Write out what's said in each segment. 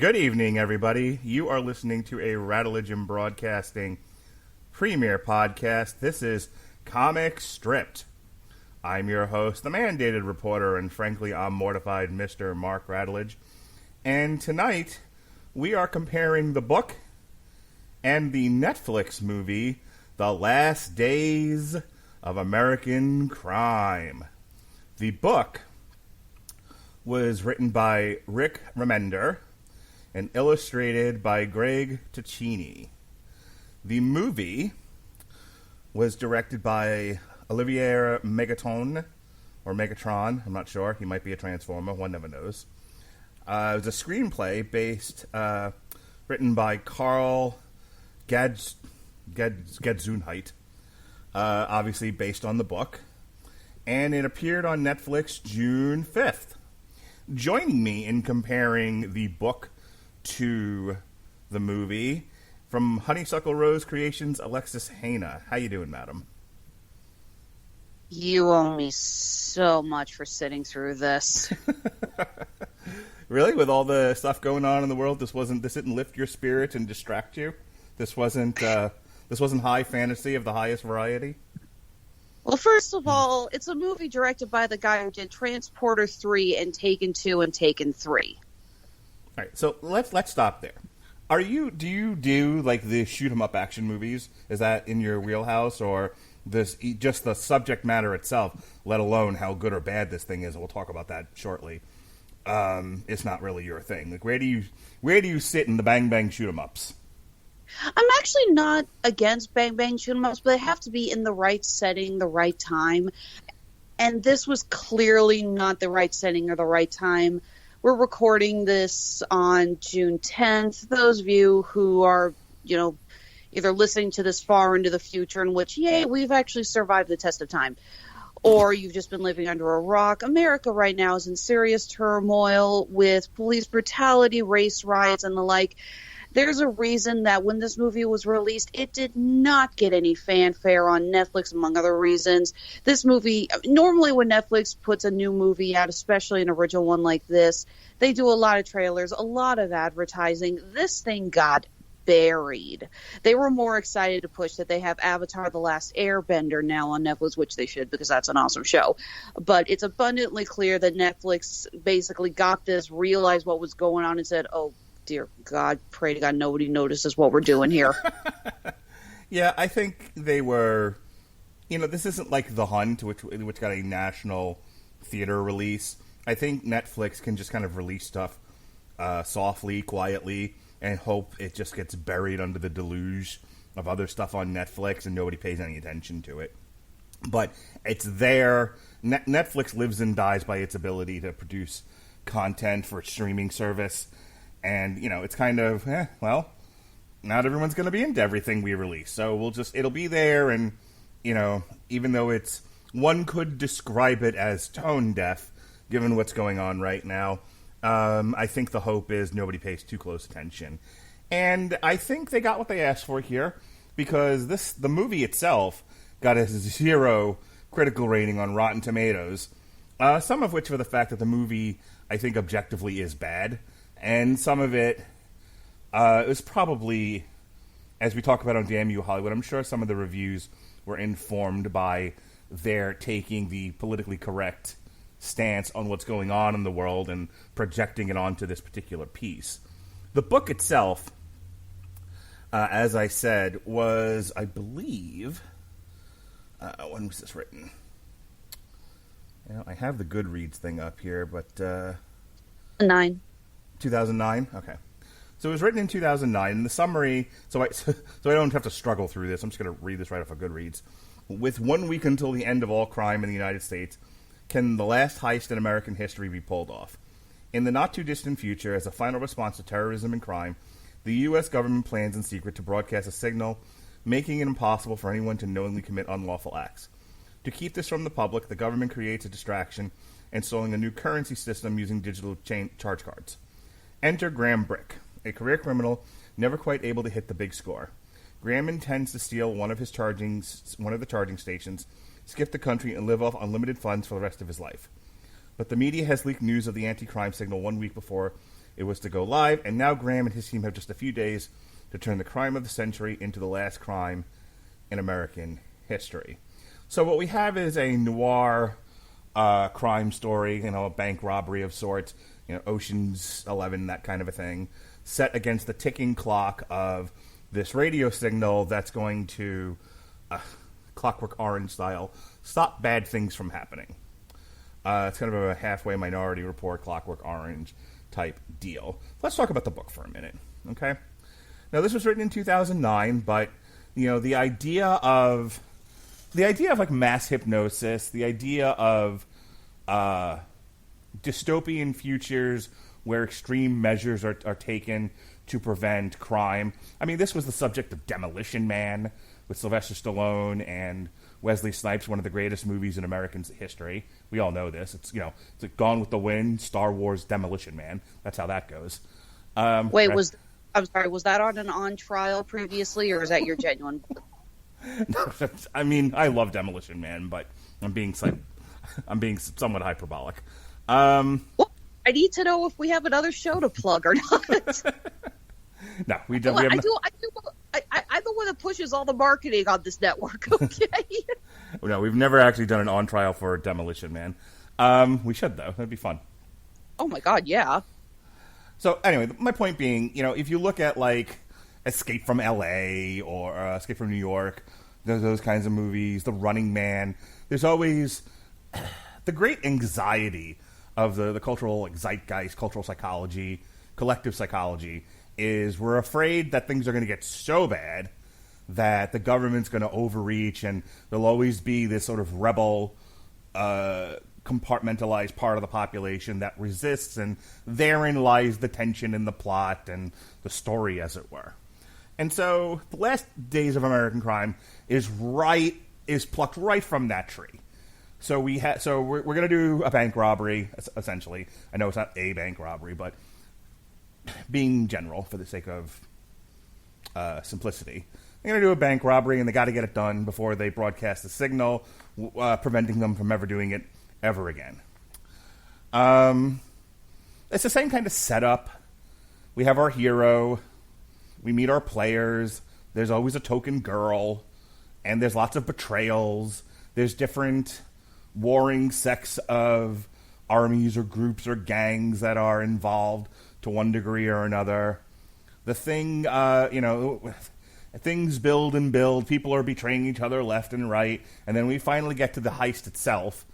Good evening, everybody. You are listening to a Radulich and Broadcasting premiere podcast. This is Comic Stripped. I'm your host, the mandated reporter, and frankly, I'm mortified Mr. Mark Radulich. And tonight, we are comparing the book and the Netflix movie, The Last Days of American Crime. The book was written by Rick Remender and illustrated by Greg Ticini. The movie was directed by Olivier Megatron, or Megatron, I'm not sure. He might be a Transformer, one never knows. It was a screenplay written by Carl Gadzunheit, obviously based on the book, and it appeared on Netflix June 5th. Joining me in comparing the book to the movie, from Honeysuckle Rose Creations, Alexis Hejna. How you doing, madam? You owe me so much for sitting through this. Really? With all the stuff going on in the world, this didn't lift your spirit and distract you? This wasn't high fantasy of the highest variety? Well, first of all, it's a movie directed by the guy who did Transporter 3 and Taken 2 and Taken 3. All right, so let's stop there. Do you do like the shoot 'em up action movies? Is that in your wheelhouse, or this just the subject matter itself, let alone how good or bad this thing is? We'll talk about that shortly. It's not really your thing. Like, where do you sit in the bang bang shoot 'em ups? I'm actually not against bang bang shoot 'em ups, but they have to be in the right setting, the right time. And this was clearly not the right setting or the right time. We're recording this on June 10th. Those of you who are, either listening to this far into the future, in which, yay, we've actually survived the test of time, or you've just been living under a rock. America right now is in serious turmoil with police brutality, race riots, and the like. There's a reason that when this movie was released, it did not get any fanfare on Netflix, among other reasons. This movie, normally when Netflix puts a new movie out, especially an original one like this, they do a lot of trailers, a lot of advertising. This thing got buried. They were more excited to push that they have Avatar: The Last Airbender now on Netflix, which they should, because that's an awesome show. But it's abundantly clear that Netflix basically got this, realized what was going on, and said, oh, dear God, pray to God nobody notices what we're doing here. Yeah, I think they were, this isn't like The Hunt, which got a national theater release. I think Netflix can just kind of release stuff softly, quietly, and hope it just gets buried under the deluge of other stuff on Netflix and nobody pays any attention to it. But it's there. Netflix lives and dies by its ability to produce content for its streaming service. And, it's kind of, well, not everyone's going to be into everything we release. So it'll be there. And, even though one could describe it as tone deaf, given what's going on right now, I think the hope is nobody pays too close attention. And I think they got what they asked for here, because the movie itself got a 0 critical rating on Rotten Tomatoes, some of which for the fact that the movie, I think, objectively is bad. And some of it was probably, as we talk about on Damn You Hollywood, I'm sure some of the reviews were informed by their taking the politically correct stance on what's going on in the world and projecting it onto this particular piece. The book itself, as I said, was, I believe, when was this written? I have the Goodreads thing up here, but 9. 2009? Okay. So it was written in 2009. In the summary, so I don't have to struggle through this. I'm just going to read this right off of Goodreads. With 1 week until the end of all crime in the United States, can the last heist in American history be pulled off? In the not-too-distant future, as a final response to terrorism and crime, the U.S. government plans in secret to broadcast a signal making it impossible for anyone to knowingly commit unlawful acts. To keep this from the public, the government creates a distraction, installing a new currency system using digital charge cards. Enter Graham Brick, a career criminal never quite able to hit the big score. Graham intends to steal one of the charging stations, skip the country, and live off unlimited funds for the rest of his life. But the media has leaked news of the anti-crime signal 1 week before it was to go live, and now Graham and his team have just a few days to turn the crime of the century into the last crime in American history. So what we have is a noir crime story, a bank robbery of sorts, Ocean's 11, that kind of a thing, set against the ticking clock of this radio signal that's going to, Clockwork Orange style, stop bad things from happening. It's kind of a halfway Minority Report, Clockwork Orange type deal. Let's talk about the book for a minute, okay? Now, this was written in 2009, but the idea of like mass hypnosis, the idea of dystopian futures where extreme measures are taken to prevent crime. I mean, this was the subject of Demolition Man with Sylvester Stallone and Wesley Snipes, one of the greatest movies in American history. We all know this. It's it's like Gone with the Wind, Star Wars, Demolition Man. That's how that goes. I'm sorry, was that on trial previously, or is that your genuine? I mean, I love Demolition Man, but I'm being somewhat hyperbolic. Well, I need to know if we have another show to plug or not. No, we don't. I'm the one that pushes all the marketing on this network. Okay. No, we've never actually done an on trial for Demolition Man. We should though. That'd be fun. Oh my God, yeah. So anyway, my point being, if you look at like Escape from L.A. or Escape from New York, those kinds of movies, The Running Man, there's always the great anxiety of the cultural zeitgeist, cultural psychology, collective psychology, is we're afraid that things are going to get so bad that the government's going to overreach, and there'll always be this sort of rebel, compartmentalized part of the population that resists, and therein lies the tension in the plot and the story, as it were. And so the last days of American crime is plucked right from that tree. So we're going to do a bank robbery, essentially. I know it's not a bank robbery, but being general for the sake of simplicity, they're going to do a bank robbery, and they got to get it done before they broadcast the signal, preventing them from ever doing it ever again. It's the same kind of setup. We have our hero. We meet our players. There's always a token girl, and there's lots of betrayals. There's different warring sects of armies or groups or gangs that are involved to one degree or another. The thing, things build and build. People are betraying each other left and right. And then we finally get to the heist itself.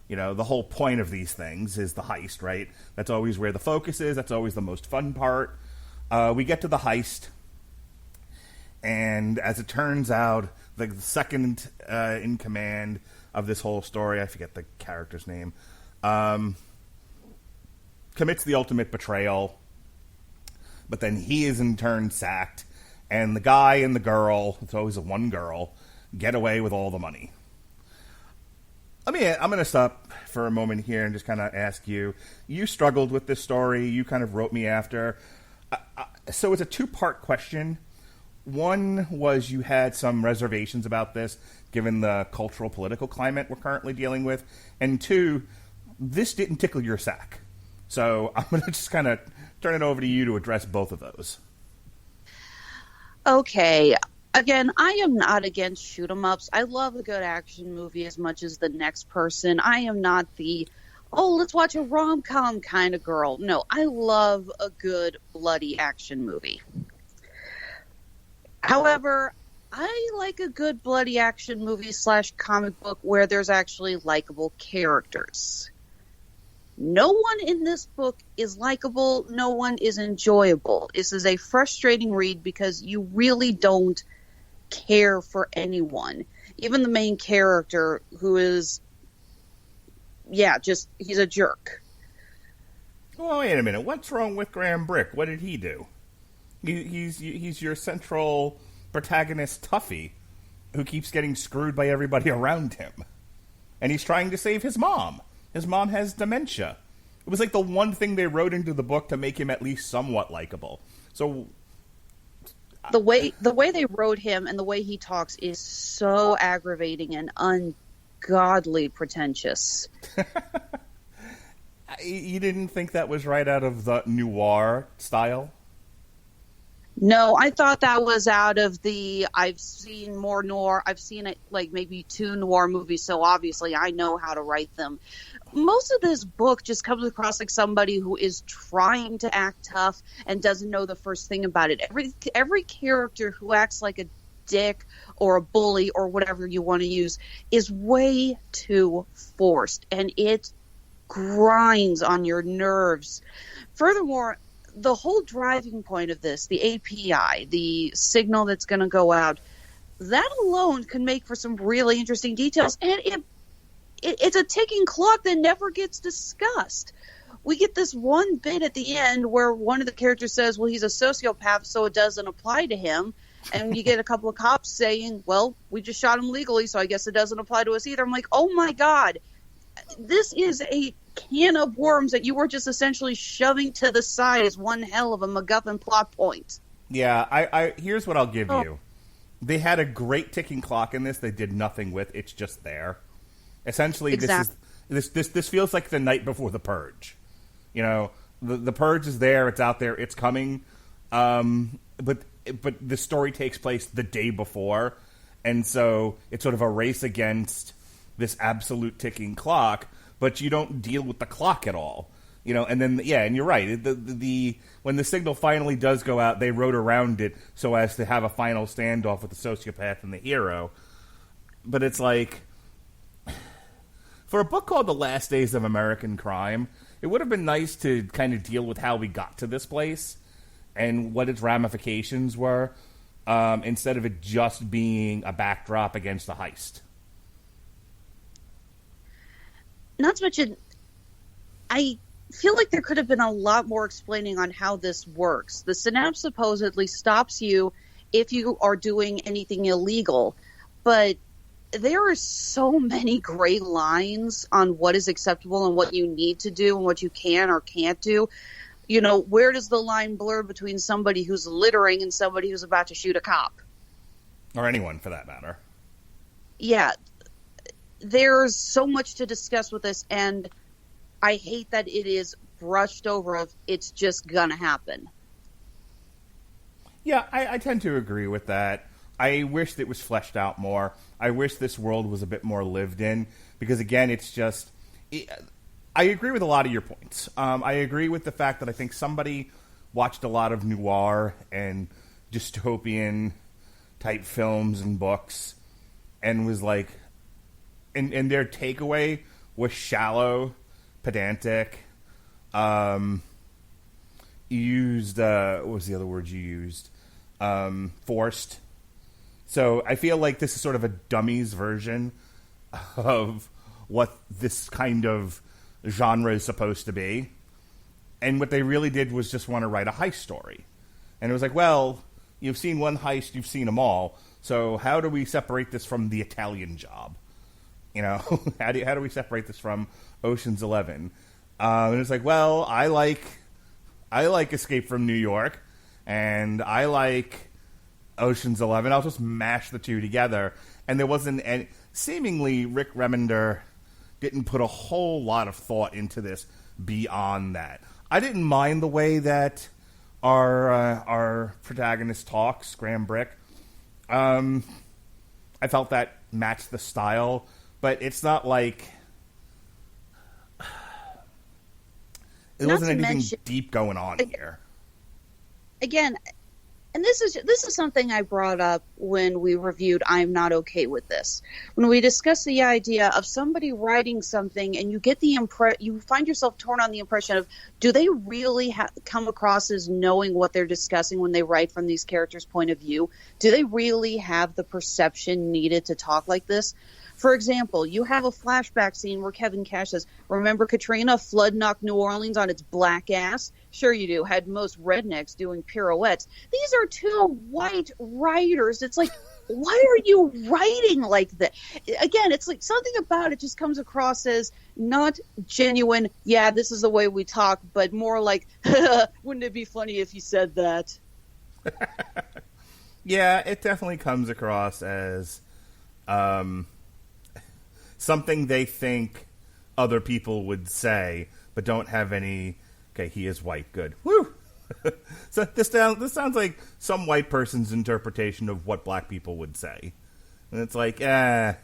The whole point of these things is the heist, right? That's always where the focus is. That's always the most fun part. We get to the heist. And as it turns out, the second in command of this whole story, I forget the character's name, commits the ultimate betrayal, but then he is in turn sacked, and the guy and the girl, it's always a one girl, get away with all the money. I'm going to stop for a moment here and just kind of ask you, you struggled with this story, you kind of wrote me after, so it's a two-part question. One was you had some reservations about this, given the cultural political climate we're currently dealing with. And two, this didn't tickle your sack. So I'm going to just kind of turn it over to you to address both of those. Okay. Again, I am not against shoot-'em-ups. I love a good action movie as much as the next person. I am not the, let's watch a rom-com kind of girl. No, I love a good bloody action movie. However, I like a good bloody action movie / comic book where there's actually likable characters. No one in this book is likable. No one is enjoyable. This is a frustrating read because you really don't care for anyone. Even the main character, who is, he's a jerk. Well, wait a minute. What's wrong with Graham Brick? What did he do? He's your central protagonist toughie who keeps getting screwed by everybody around him. And he's trying to save his mom. His mom has dementia. It was like the one thing they wrote into the book to make him at least somewhat likable. So the way they wrote him and the way he talks is so aggravating and ungodly pretentious. You didn't think that was right out of the noir style? No, I thought that was out of the. I've seen more noir. I've seen it like maybe 2 noir movies, so obviously I know how to write them. Most of this book just comes across like somebody who is trying to act tough and doesn't know the first thing about it. Every character who acts like a dick or a bully or whatever you want to use is way too forced, and it grinds on your nerves. Furthermore, the whole driving point of this, the API, the signal that's going to go out, that alone can make for some really interesting details. And it's a ticking clock that never gets discussed. We get this one bit at the end where one of the characters says, well, he's a sociopath, so it doesn't apply to him. And you get a couple of cops saying, well, we just shot him legally, so I guess it doesn't apply to us either. I'm like, oh, my God. This is a can of worms that you were just essentially shoving to the side as one hell of a MacGuffin plot point. Yeah, I here's what I'll give you. They had a great ticking clock in this. They did nothing with. It's just there. Essentially, Exactly. this feels like the night before the Purge. You know, the Purge is there. It's out there. It's coming. But the story takes place the day before, and so it's sort of a race against this absolute ticking clock. But you don't deal with the clock at all, you know. And then, yeah, and you're right. The when the signal finally does go out, they rode around it so as to have a final standoff with the sociopath and the hero. But it's like, for a book called The Last Days of American Crime, it would have been nice to kind of deal with how we got to this place and what its ramifications were, instead of it just being a backdrop against a heist. Not to mention, I feel like there could have been a lot more explaining on how this works. The synapse supposedly stops you if you are doing anything illegal, but there are so many gray lines on what is acceptable and what you need to do and what you can or can't do. You know, where does the line blur between somebody who's littering and somebody who's about to shoot a cop? Or anyone, for that matter. Yeah. There's so much to discuss with this, and I hate that it is brushed over of it's just gonna happen. Yeah, I tend to agree with that. I wish it was fleshed out more. I wish this world was a bit more lived in, because again, it's just... I agree with a lot of your points. I agree with the fact that I think somebody watched a lot of noir and dystopian type films and books and was like... And their takeaway was shallow, pedantic, used, what was the other word you used? Forced. So I feel like this is sort of a dummies version of what this kind of genre is supposed to be. And what they really did was just want to write a heist story. And it was like, well, you've seen one heist, you've seen them all. So how do we separate this from The Italian Job? You know, how do we separate this from Ocean's 11? And it's like, well, I like Escape from New York, and I like Ocean's 11. I'll just mash the two together. And there wasn't any... Seemingly, Rick Remender didn't put a whole lot of thought into this beyond that. I didn't mind the way that our protagonist talks, Graham Brick. I felt that matched the style. But it's not like... There wasn't anything deep going on here. Again, and this is something I brought up when we reviewed I'm Not Okay With This. When we discussed the idea of somebody writing something and you get the you find yourself torn on the impression of, do they really come across as knowing what they're discussing when they write from these characters' point of view? Do they really have the perception needed to talk like this? For example, you have a flashback scene where Kevin Cash says, remember Katrina, flood knocked New Orleans on its black ass? Sure you do. Had most rednecks doing pirouettes. These are two white writers. It's like, why are you writing like that? Again, it's like something about it just comes across as not genuine, yeah, this is the way we talk, but more like, wouldn't it be funny if you said that? Yeah, it definitely comes across as... something they think other people would say, but don't have any. Okay, he is white. Good. Woo. So this sounds like some white person's interpretation of what black people would say, and it's like, I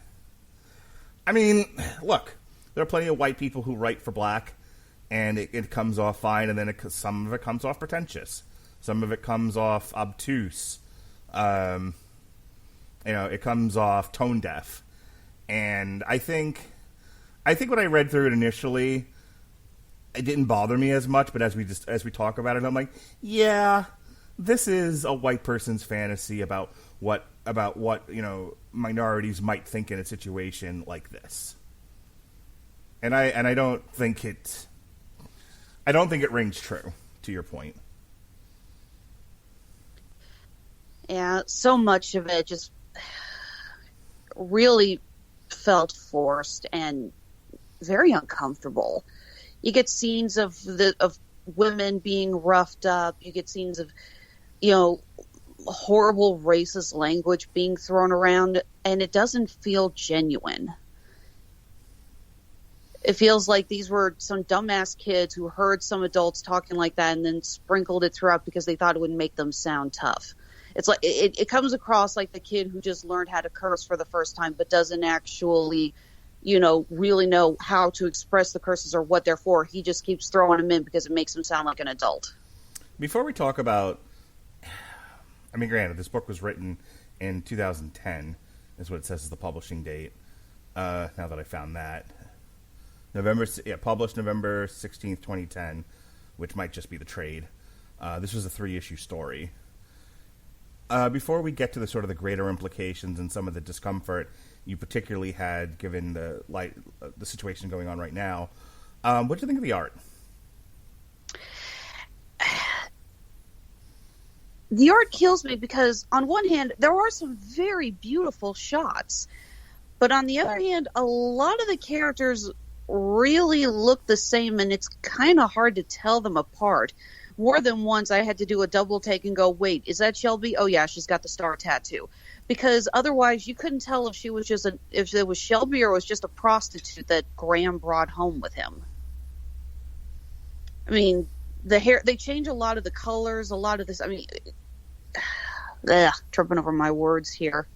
mean, look, there are plenty of white people who write for black, and it comes off fine, and then some of it comes off pretentious, some of it comes off obtuse, it comes off tone deaf, and I think when I read through it initially, it didn't bother me as much, but as we talk about it, I'm like, yeah, this is a white person's fantasy about what minorities might think in a situation like this. And I don't think it rings true, to your point. Yeah, so much of it just really felt forced and very uncomfortable. You get scenes of women being roughed up. You get scenes of, horrible racist language being thrown around, and it doesn't feel genuine. It feels like these were some dumbass kids who heard some adults talking like that and then sprinkled it throughout because they thought it would make them sound tough. It's like it comes across like the kid who just learned how to curse for the first time but doesn't actually really know how to express the curses or what they're for. He just keeps throwing them in because it makes him sound like an adult. Before we talk about, I mean, granted, this book was written in 2010, is what it says is the publishing date. Now that I found that. Published November 16th, 2010, which might just be the trade. This was a 3-issue story. Before we get to the sort of the greater implications and some of the discomfort you particularly had given the situation going on right now, what do you think of the art? The art kills me because on one hand there are some very beautiful shots, but on the other hand a lot of the characters really look the same and it's kind of hard to tell them apart. More than once I had to do a double take and go, wait, is that Shelby? Oh yeah, she's got the star tattoo. Because otherwise you couldn't tell if if it was Shelby or it was just a prostitute that Graham brought home with him. I mean, the hair, they change a lot of the colors, a lot of this. I mean, tripping over my words here.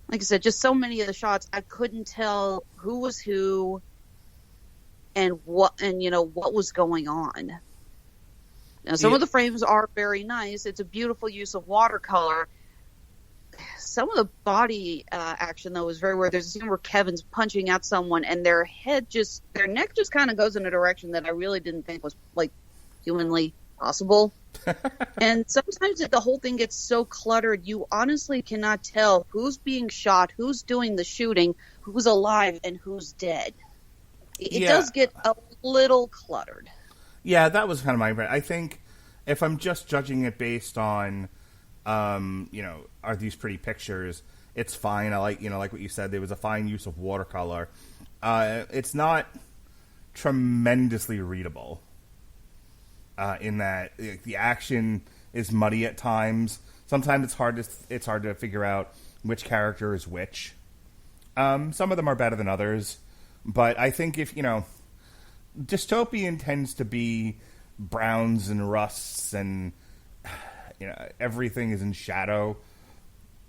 Like I said, just so many of the shots, I couldn't tell who was who and what was going on. Now, some of the frames are very nice. It's a beautiful use of watercolor. Some of the body action, though, is very weird. There's a scene where Kevin's punching at someone, and their neck just kind of goes in a direction that I really didn't think was, like, humanly possible. And sometimes the whole thing gets so cluttered, you honestly cannot tell who's being shot, who's doing the shooting, who's alive, and who's dead. It does get a little cluttered. Yeah, that was kind of my... I think if I'm just judging it based on, are these pretty pictures, it's fine. I like what you said, there was a fine use of watercolor. It's not tremendously readable in that the action is muddy at times. Sometimes it's hard to figure out which character is which. Some of them are better than others. But I think if, dystopian tends to be browns and rusts and, everything is in shadow.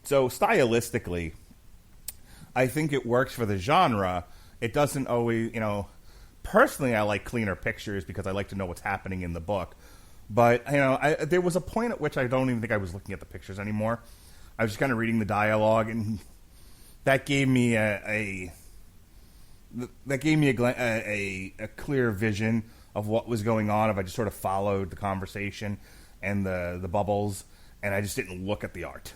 So stylistically, I think it works for the genre. It doesn't always, personally I like cleaner pictures because I like to know what's happening in the book. But, there was a point at which I don't even think I was looking at the pictures anymore. I was just kind of reading the dialogue, and that gave me a clear vision of what was going on if I just sort of followed the conversation and the bubbles, and I just didn't look at the art.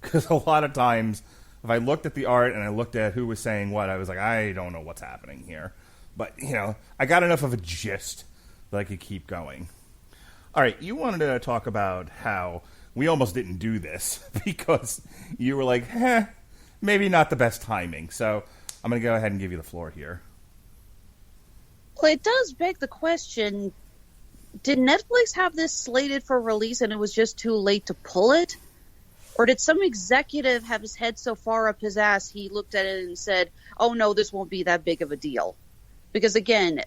Because a lot of times, if I looked at the art and I looked at who was saying what, I was like, I don't know what's happening here. But, I got enough of a gist that I could keep going. All right, you wanted to talk about how we almost didn't do this because you were like, maybe not the best timing. So I'm going to go ahead and give you the floor here. Well, it does beg the question, did Netflix have this slated for release and it was just too late to pull it? Or did some executive have his head so far up his ass he looked at it and said, "Oh no, this won't be that big of a deal"? Because again,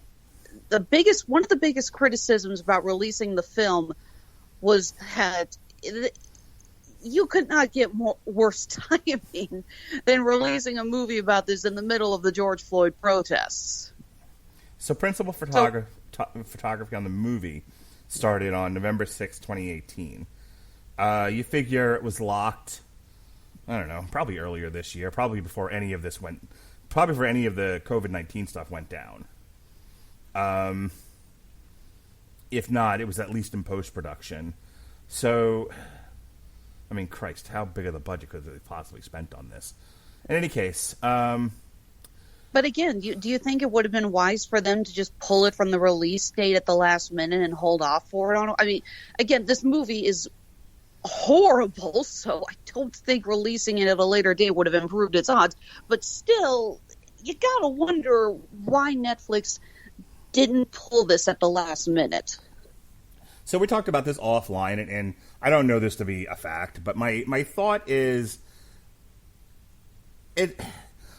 one of the biggest criticisms about releasing the film was that you could not get worse timing than releasing a movie about this in the middle of the George Floyd protests. So principal photography on the movie started on November 6, 2018. You figure it was locked, I don't know, probably earlier this year, probably before any of the COVID-19 stuff went down. If not, it was at least in post-production. So, I mean, Christ, how big of the budget could they possibly spent on this? In any case, but again, do you think it would have been wise for them to just pull it from the release date at the last minute and hold off for it? I mean, again, this movie is horrible, so I don't think releasing it at a later date would have improved its odds. But still, you gotta wonder why Netflix didn't pull this at the last minute. So we talked about this offline, and I don't know this to be a fact, but my thought is,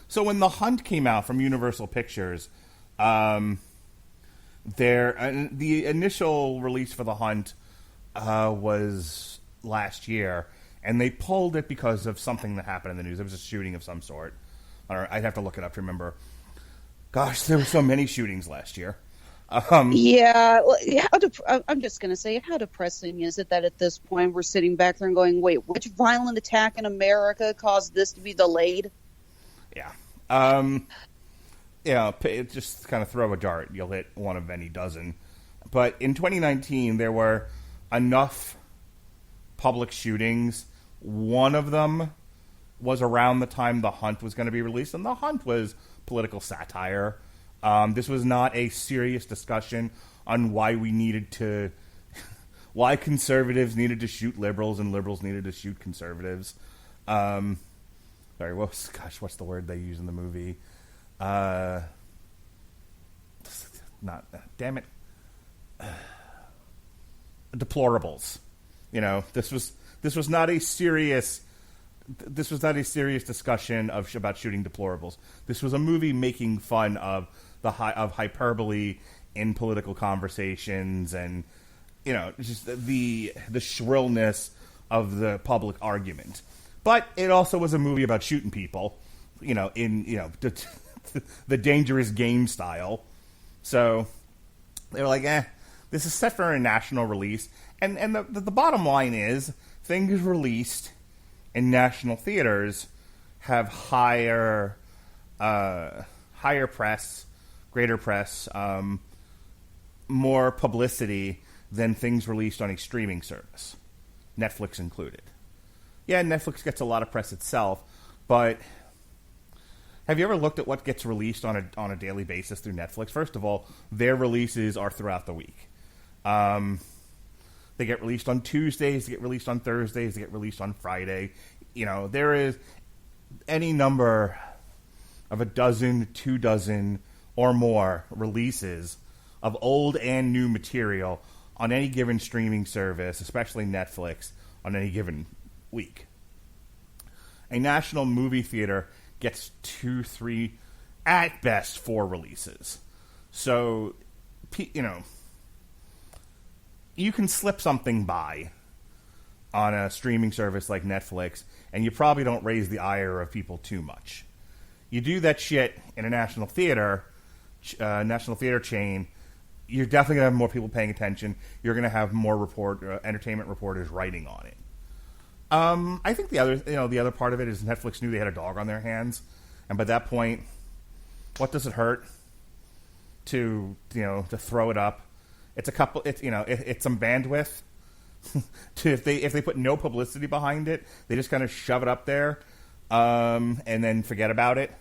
so when The Hunt came out from Universal Pictures, the initial release for The Hunt was last year, and they pulled it because of something that happened in the news. It was a shooting of some sort. I'd have to look it up to remember. Gosh, there were so many shootings last year. Yeah, well, I'm just going to say, how depressing is it that at this point we're sitting back there and going, wait, which violent attack in America caused this to be delayed? Yeah. Just kind of throw a dart. You'll hit one of any dozen. But in 2019, there were enough public shootings. One of them was around the time The Hunt was going to be released, and The Hunt was political satire. This was not a serious discussion on why conservatives needed to shoot liberals and liberals needed to shoot conservatives. What's the word they use in the movie? Deplorables. You know, this was not a serious discussion about shooting deplorables. This was a movie making fun of of hyperbole in political conversations, and just the shrillness of the public argument. But it also was a movie about shooting people, in the dangerous game style. So they were like, this is set for a national release, and the bottom line is things released in national theaters have higher press, greater press, more publicity than things released on a streaming service, Netflix included. Yeah, Netflix gets a lot of press itself, but have you ever looked at what gets released on a daily basis through Netflix? First of all, their releases are throughout the week. They get released on Tuesdays, they get released on Thursdays, they get released on Friday. There is any number of a dozen, 2 dozen, or more releases of old and new material on any given streaming service, especially Netflix, on any given week. A national movie theater gets 2, 3, at best 4 releases. So, you can slip something by on a streaming service like Netflix, and you probably don't raise the ire of people too much. You do that shit in a national theater chain, you're definitely going to have more people paying attention. You're going to have more entertainment reporters writing on it. I think the other part of it is Netflix knew they had a dog on their hands, and by that point, what does it hurt to throw it up? It's some bandwidth. If they put no publicity behind it, they just kind of shove it up there, and then forget about it.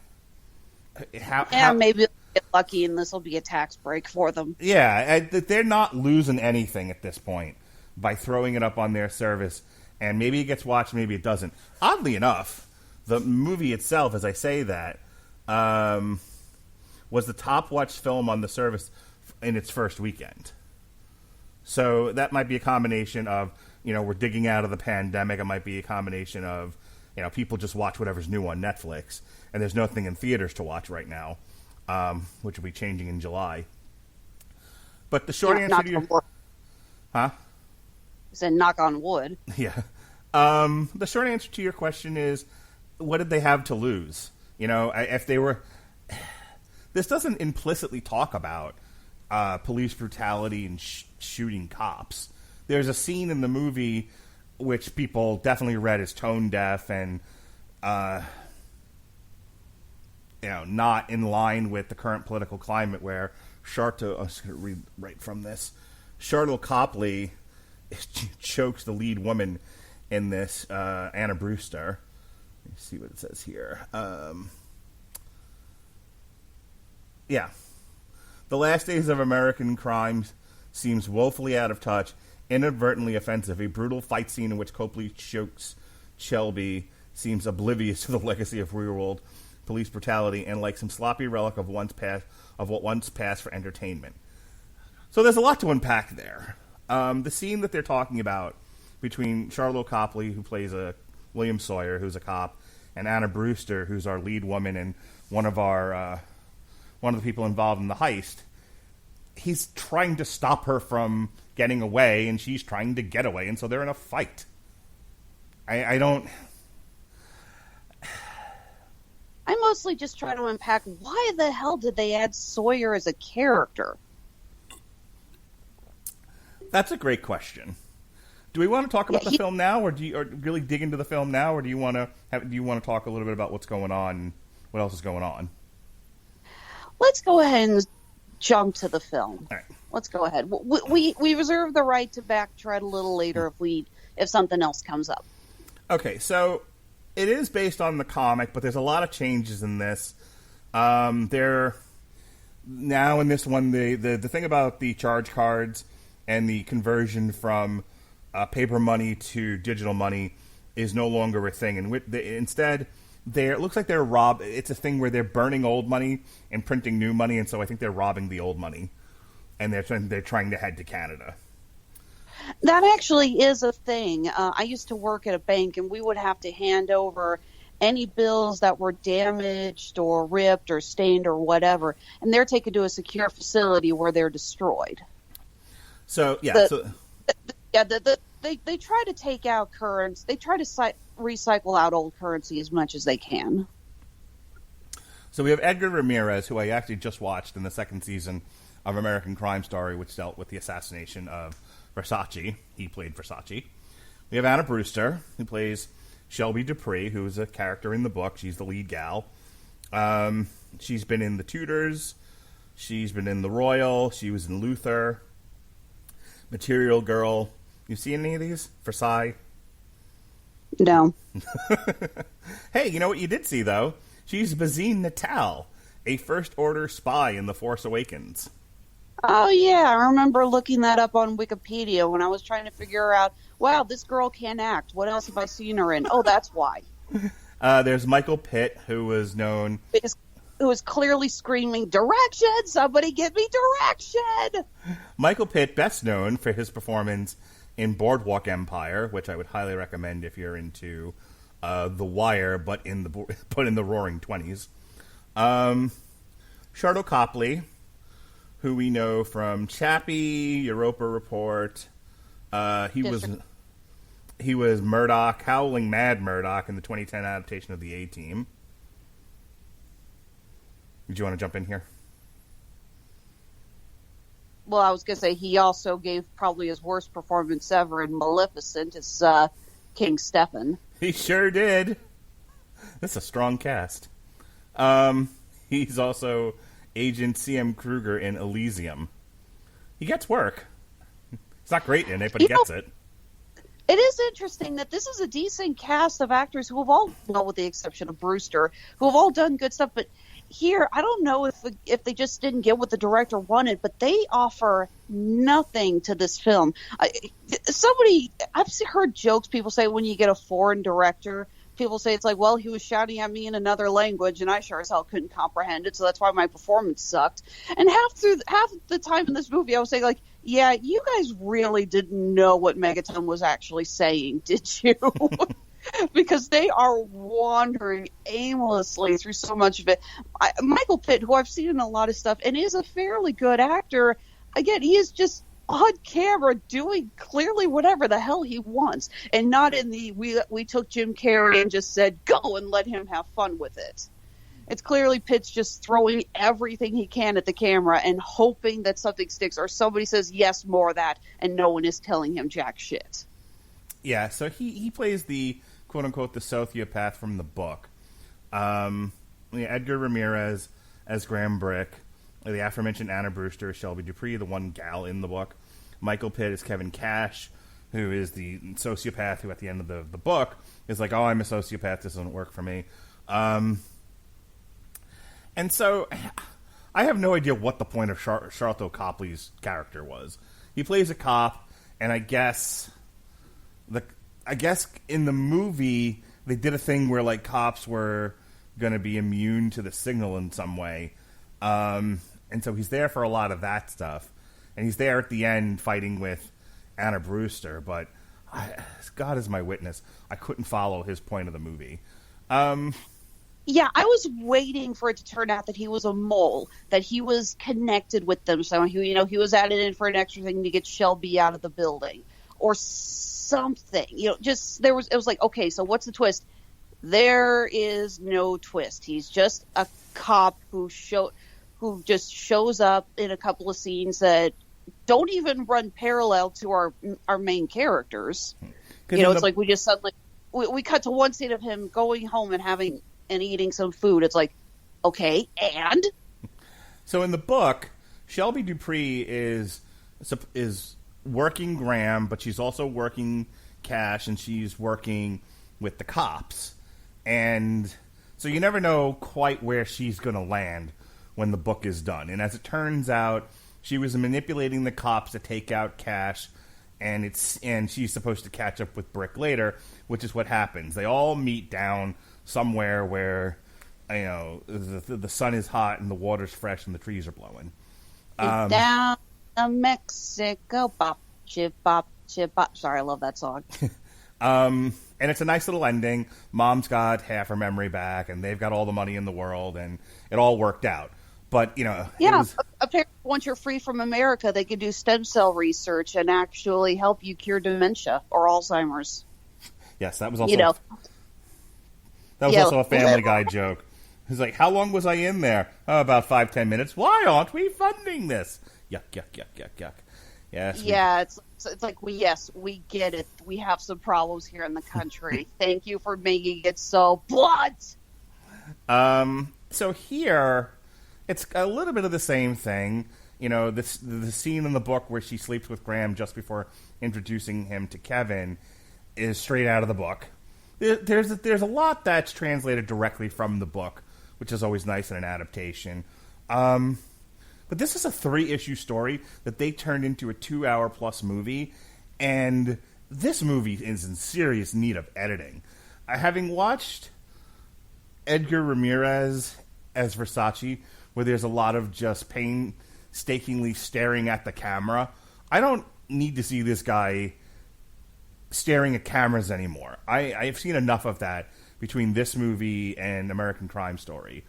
Maybe they'll get lucky, and this will be a tax break for them. Yeah, they're not losing anything at this point by throwing it up on their service, and maybe it gets watched, maybe it doesn't. Oddly enough, the movie itself, as I say that, was the top watched film on the service in its first weekend. So that might be a combination of we're digging out of the pandemic. It might be a combination of, people just watch whatever's new on Netflix, and there's nothing in theaters to watch right now, which will be changing in July. But the short answer to your... Huh? I said knock on wood. Yeah. The short answer to your question is, what did they have to lose? If they were... This doesn't implicitly talk about police brutality and shooting cops. There's a scene in the movie which people definitely read as tone deaf and, not in line with the current political climate, where I'm just going to read right from this. Charlotte Copley chokes the lead woman in this, Anna Brewster. Let me see what it says here. Yeah. The last days of American crime seems woefully out of touch, inadvertently offensive. A brutal fight scene in which Copley chokes Shelby seems oblivious to the legacy of real-world police brutality and like some sloppy relic of what once passed for entertainment. So there's a lot to unpack there. The scene that they're talking about between Charlotte Copley, who plays William Sawyer, who's a cop, and Anna Brewster, who's our lead woman and one of the people involved in the heist, he's trying to stop her from getting away, and she's trying to get away, and so they're in a fight. I mostly just try to unpack, why the hell did they add Sawyer as a character? That's a great question. Do we want to talk about the film now, or really dig into the film now, or do you want to talk a little bit about what's going on, what else is going on? Let's go ahead and jump to the film. All right. Let's go ahead. We reserve the right to backtrack a little later if something else comes up. Okay, so it is based on the comic, but there's a lot of changes in this. Now in this one, the thing about the charge cards and the conversion from paper money to digital money is no longer a thing, and instead, it looks like they're it's a thing where they're burning old money and printing new money, and so I think they're robbing the old money, and they're trying to head to Canada. That actually is a thing. I used to work at a bank, and we would have to hand over any bills that were damaged or ripped or stained or whatever, and they're taken to a secure facility where they're destroyed. So, yeah. They try to take out currency. They try to recycle out old currency as much as they can. So we have Edgar Ramirez, who I actually just watched in the second season of American Crime Story, which dealt with the assassination of Versace. He played Versace. We have Anna Brewster, who plays Shelby Dupree, who is a character in the book. She's the lead gal. She's been in The Tudors. She's been in The Royal. She was in Luther. Material Girl. You see any of these? Versailles? No. Hey, you know what you did see, though? She's Bazine Natal, a First Order spy in The Force Awakens. Oh, yeah. I remember looking that up on Wikipedia when I was trying to figure out, wow, this girl can't act. What else have I seen her in? Oh, that's why. There's Michael Pitt, who was known... Who was clearly screaming, direction! Somebody give me direction! Michael Pitt, best known for his performance in Boardwalk Empire, which I would highly recommend if you're into The Wire, but in the Roaring 20s. Charlotte Copley, who we know from Chappie, Europa Report. He was Murdoch, Howling Mad Murdoch in the 2010 adaptation of The A-Team. Do you want to jump in here? Well, I was going to say he also gave probably his worst performance ever in Maleficent as King Stefan. He sure did. That's a strong cast. He's also Agent C.M. Kruger in Elysium. He gets work. He's not great in it, but he gets it. It is interesting that this is a decent cast of actors who have all, well, with the exception of Brewster, who have all done good stuff, but here, I don't know if they just didn't get what the director wanted, but they offer nothing to this film. I've heard jokes people say when you get a foreign director people say it's like, well, he was shouting at me in another language, and I sure as hell couldn't comprehend it, so that's why my performance sucked. And half the time in this movie, I was saying, like, yeah, you guys really didn't know what Megaton was actually saying, did you? Because they are wandering aimlessly through so much of it. Michael Pitt, who I've seen in a lot of stuff, and is a fairly good actor, again, he is just on camera doing clearly whatever the hell he wants, and not in the we took Jim Carrey and just said go and let him have fun with it. It's clearly Pitt's just throwing everything he can at the camera and hoping that something sticks, or somebody says yes, more of that, and no one is telling him jack shit. Yeah, so he plays the quote unquote the sociopath from the book. Edgar Ramirez as Graham Brick, the aforementioned Anna Brewster, Shelby Dupree, the one gal in the book. Michael Pitt is Kevin Cash, who is the sociopath who at the end of the book is like, oh, I'm a sociopath, this doesn't work for me. And so I have no idea what the point of Sharlto Copley's character was. He plays a cop, and I guess in the movie they did a thing where like cops were going to be immune to the signal in some way. And so he's there for a lot of that stuff. And he's there at the end fighting with Anna Brewster. But God is my witness, I couldn't follow his point of the movie. Yeah, I was waiting for it to turn out that he was a mole, that he was connected with them. So he was added in for an extra thing to get Shelby out of the building or something. It was like, okay, so what's the twist? There is no twist. He's just a cop who just shows up in a couple of scenes that don't even run parallel to our main characters. It's like we just suddenly we cut to one scene of him going home and eating some food. It's like, okay, and so in the book, Shelby Dupree is working Graham, but she's also working Cash, and she's working with the cops. And so you never know quite where she's going to land when the book is done. And as it turns out, she was manipulating the cops to take out Cash, and she's supposed to catch up with Brick later, which is what happens. They all meet down somewhere where the sun is hot and the water's fresh and the trees are blowing. Down to Mexico, bop chip bop chip bop. Sorry, I love that song. And it's a nice little ending. Mom's got half her memory back, and they've got all the money in the world, and it all worked out. But, apparently once you're free from America, they could do stem cell research and actually help you cure dementia or Alzheimer's. Yes, that was also also a Family Guy joke. He's like, how long was I in there? Oh, about 5-10 minutes. Why aren't we funding this? Yuck, yuck, yuck, yuck, yuck. Yes. Yeah, it's like, we get it. We have some problems here in the country. Thank you for making it so blunt. So here, it's a little bit of the same thing. The scene in the book where she sleeps with Graham just before introducing him to Kevin is straight out of the book. There's a lot that's translated directly from the book, which is always nice in an adaptation. But this is a 3-issue story that they turned into a 2-hour-plus movie, and this movie is in serious need of editing. Having watched Edgar Ramirez as Versace, where there's a lot of just painstakingly staring at the camera, I don't need to see this guy staring at cameras anymore. I've seen enough of that between this movie and American Crime Story.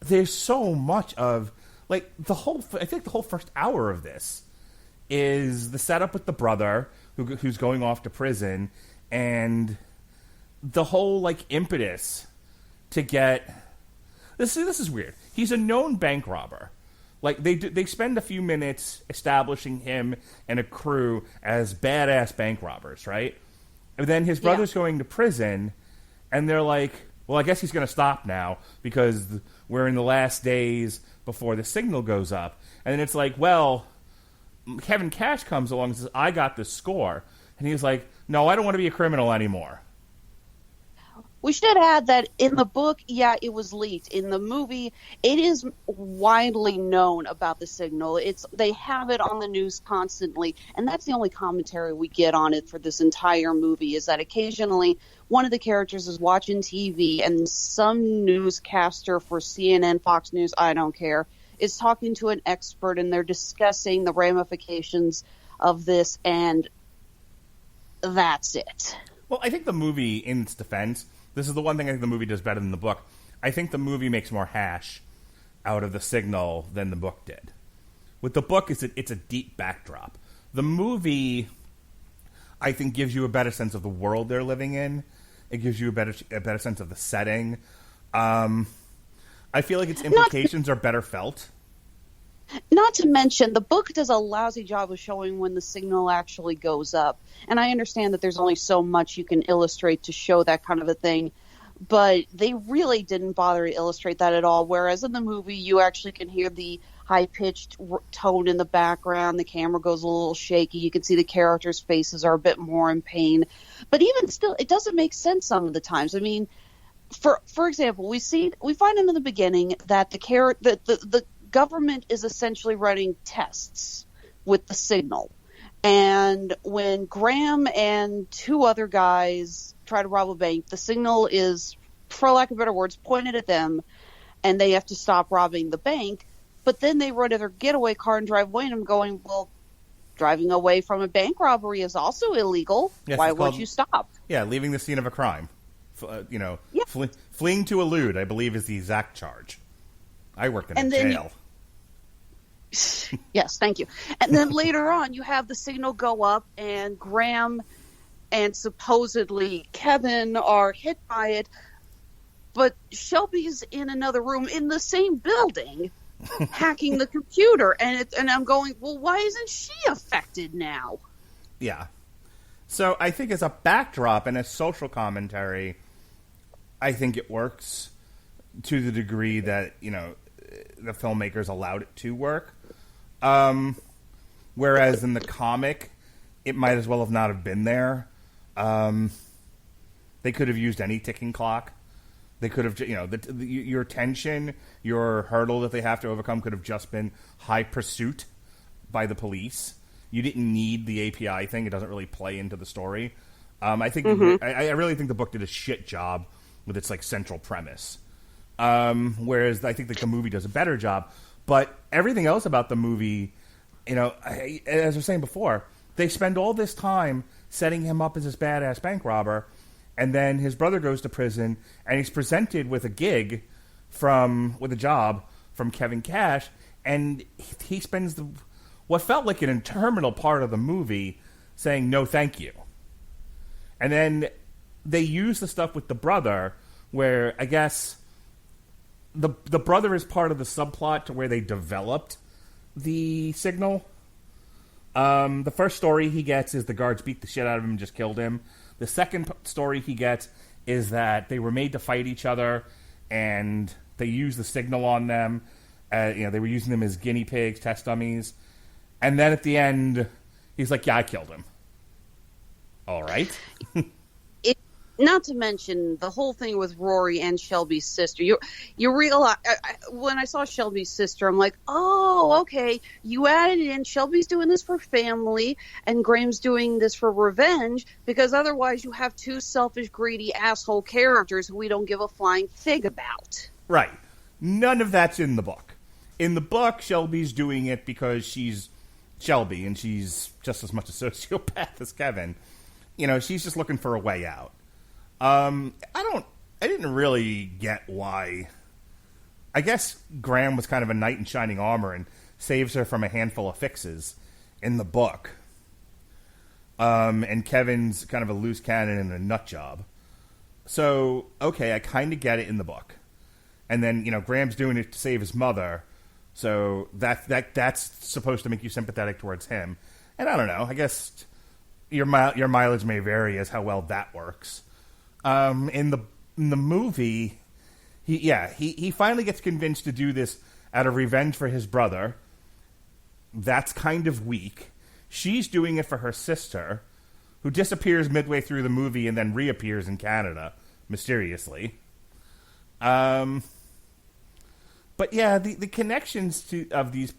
There's so much of... I think the whole first hour of this is the setup with the brother who's going off to prison, and the whole impetus to get this is weird. He's a known bank robber. They spend a few minutes establishing him and a crew as badass bank robbers, right? And then his brother's going to prison, and they're like, well, I guess he's going to stop now because we're in the last days before the signal goes up. And then it's like, well, Kevin Cash comes along and says, I got the score. And he's like, no, I don't want to be a criminal anymore. We should add that in the book, yeah, it was leaked. In the movie, it is widely known about the signal. They have it on the news constantly, and that's the only commentary we get on it for this entire movie, is that occasionally one of the characters is watching TV and some newscaster for CNN, Fox News, I don't care, is talking to an expert, and they're discussing the ramifications of this, and that's it. Well, I think the movie, in its defense, this is the one thing I think the movie does better than the book. I think the movie makes more hash out of the signal than the book did. With the book, it's a deep backdrop. The movie, I think, gives you a better sense of the world they're living in. It gives you a better sense of the setting. I feel like its implications are better felt. Not to mention, the book does a lousy job of showing when the signal actually goes up. And I understand that there's only so much you can illustrate to show that kind of a thing. But they really didn't bother to illustrate that at all. Whereas in the movie, you actually can hear the high-pitched tone in the background. The camera goes a little shaky. You can see the characters' faces are a bit more in pain. But even still, it doesn't make sense some of the times. I mean, for example, we find in the beginning that the government is essentially running tests with the signal. And when Graham and two other guys try to rob a bank, the signal is, for lack of better words, pointed at them, and they have to stop robbing the bank. But then they run to their getaway car and drive away, and I'm going, well, driving away from a bank robbery is also illegal. Yes, why won't you stop? Yeah, leaving the scene of a crime. Yeah. Fleeing to elude, I believe, is the exact charge. I worked in a jail. Yes, thank you. And then later on, you have the signal go up, and Graham and supposedly Kevin are hit by it, but Shelby's in another room in the same building hacking the computer, and I'm going, well, why isn't she affected now? Yeah. So I think as a backdrop and as social commentary, I think it works to the degree that, the filmmakers allowed it to work. Whereas in the comic, it might as well have not have been there. They could have used any ticking clock. They could have, your tension, your hurdle that they have to overcome could have just been high pursuit by the police. You didn't need the API thing. It doesn't really play into the story. I think I really think the book did a shit job with its central premise. Whereas I think the movie does a better job. But everything else about the movie, as I was saying before, they spend all this time setting him up as this badass bank robber, and then his brother goes to prison, and he's presented with a job from Kevin Cash, and he spends what felt like an interminable part of the movie saying no thank you. And then they use the stuff with the brother where I guess the brother is part of the subplot to where they developed the signal. The first story he gets is the guards beat the shit out of him and just killed him. The second story he gets is that they were made to fight each other and they used the signal on them. They were using them as guinea pigs, test dummies. And then at the end, he's like, yeah, I killed him. All right. Not to mention the whole thing with Rory and Shelby's sister. You realize, when I saw Shelby's sister, I'm like, oh, okay. You added in Shelby's doing this for family and Graham's doing this for revenge, because otherwise you have two selfish, greedy asshole characters who we don't give a flying fig about. Right. None of that's in the book. In the book, Shelby's doing it because she's Shelby and she's just as much a sociopath as Kevin. She's just looking for a way out. I didn't really get why. I guess Graham was kind of a knight in shining armor and saves her from a handful of fixes in the book. And Kevin's kind of a loose cannon and a nut job. So, okay, I kind of get it in the book. And then, Graham's doing it to save his mother. So that's supposed to make you sympathetic towards him. And I don't know, I guess your mileage may vary as how well that works. In the movie, he finally gets convinced to do this out of revenge for his brother. That's kind of weak. She's doing it for her sister, who disappears midway through the movie and then reappears in Canada mysteriously. But yeah, the connections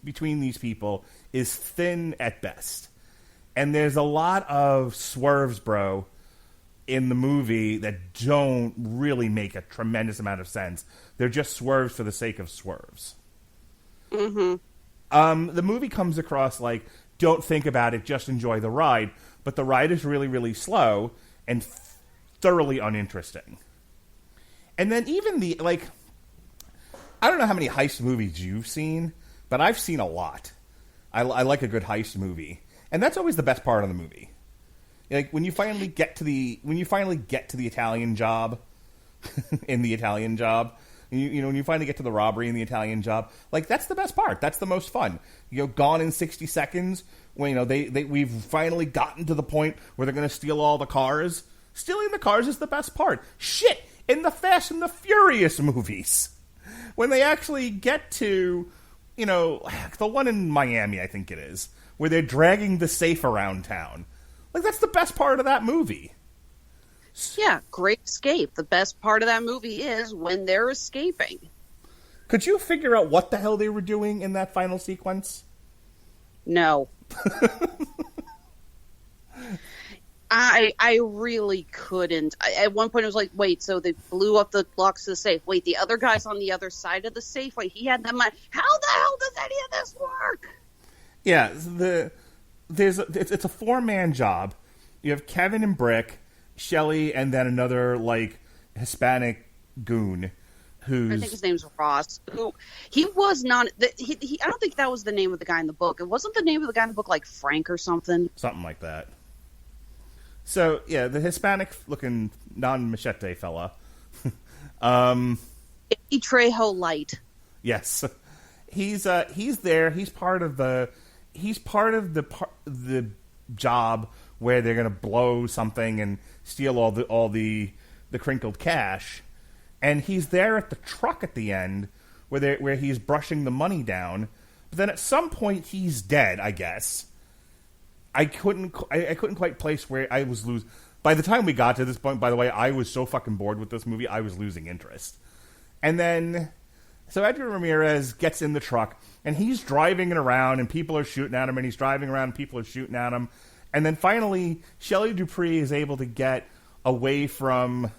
between these people is thin at best. And there's a lot of swerves, bro, in the movie that don't really make a tremendous amount of sense. They're just swerves for the sake of swerves. The movie comes across like, don't think about it, just enjoy the ride. But the ride is really, really slow and thoroughly uninteresting. And then even I don't know how many heist movies you've seen, but I've seen a lot. I like a good heist movie. And that's always the best part of the movie. Like when you finally get to the Italian job, in the Italian job, when you finally get to the robbery in the Italian job, like that's the best part. That's the most fun. Gone in 60 seconds. When we've finally gotten to the point where they're going to steal all the cars. Stealing the cars is the best part. Shit, in the Fast and the Furious movies, when they actually get to, the one in Miami, I think it is, where they're dragging the safe around town. Like, that's the best part of that movie. Yeah, great escape. The best part of that movie is when they're escaping. Could you figure out what the hell they were doing in that final sequence? No. I really couldn't. At one point, I was like, wait, so they blew up the locks to the safe. Wait, the other guy's on the other side of the safe? Wait, he had them. How the hell does any of this work? Yeah, it's a four-man job. You have Kevin and Brick, Shelley, and then another, Hispanic goon who's... I think his name's Ross. He was not... I don't think that was the name of the guy in the book. It wasn't the name of the guy in the book, Frank or something? Something like that. So, yeah, the Hispanic-looking non-machete fella. Trejo Light. Yes. He's there. He's part of the job where they're going to blow something and steal all the crinkled cash. And he's there at the truck at the end where he's brushing the money down. But then at some point he's dead, I guess. I couldn't quite place where I was losing. By the time we got to this point, by the way, I was so fucking bored with this movie, I was losing interest. And then, so Edgar Ramirez gets in the truck, and he's driving it around, and people are shooting at him, and he's driving around, and people are shooting at him. And then finally, Shelley Dupree is able to get away from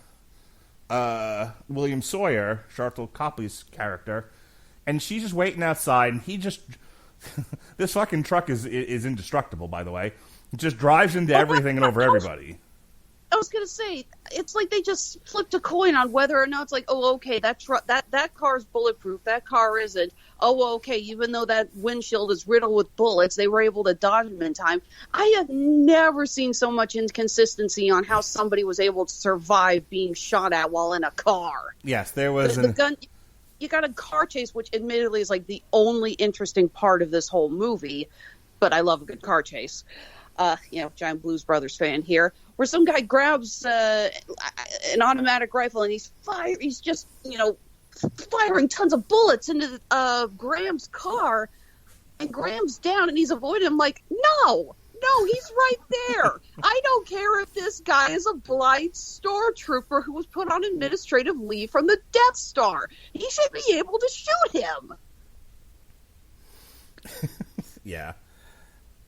William Sawyer, Charlton Copley's character, and she's just waiting outside, and he just... This fucking truck is indestructible, by the way. It just drives into everything and over everybody. I was gonna say, it's like they just flipped a coin on whether or not it's like, oh, okay, that car's bulletproof, that car isn't. Oh, okay, even though that windshield is riddled with bullets, they were able to dodge them in time. I have never seen so much inconsistency on how somebody was able to survive being shot at while in a car. Yes, there was the gun. You got a car chase, which admittedly is the only interesting part of this whole movie, but I love a good car chase. Giant Blues Brothers fan here, where some guy grabs an automatic rifle and he's just firing tons of bullets into Graham's car, and Graham's down and he's avoiding him. No, he's right there. I don't care if this guy is a blind stormtrooper who was put on administrative leave from the Death Star. He should be able to shoot him. Yeah.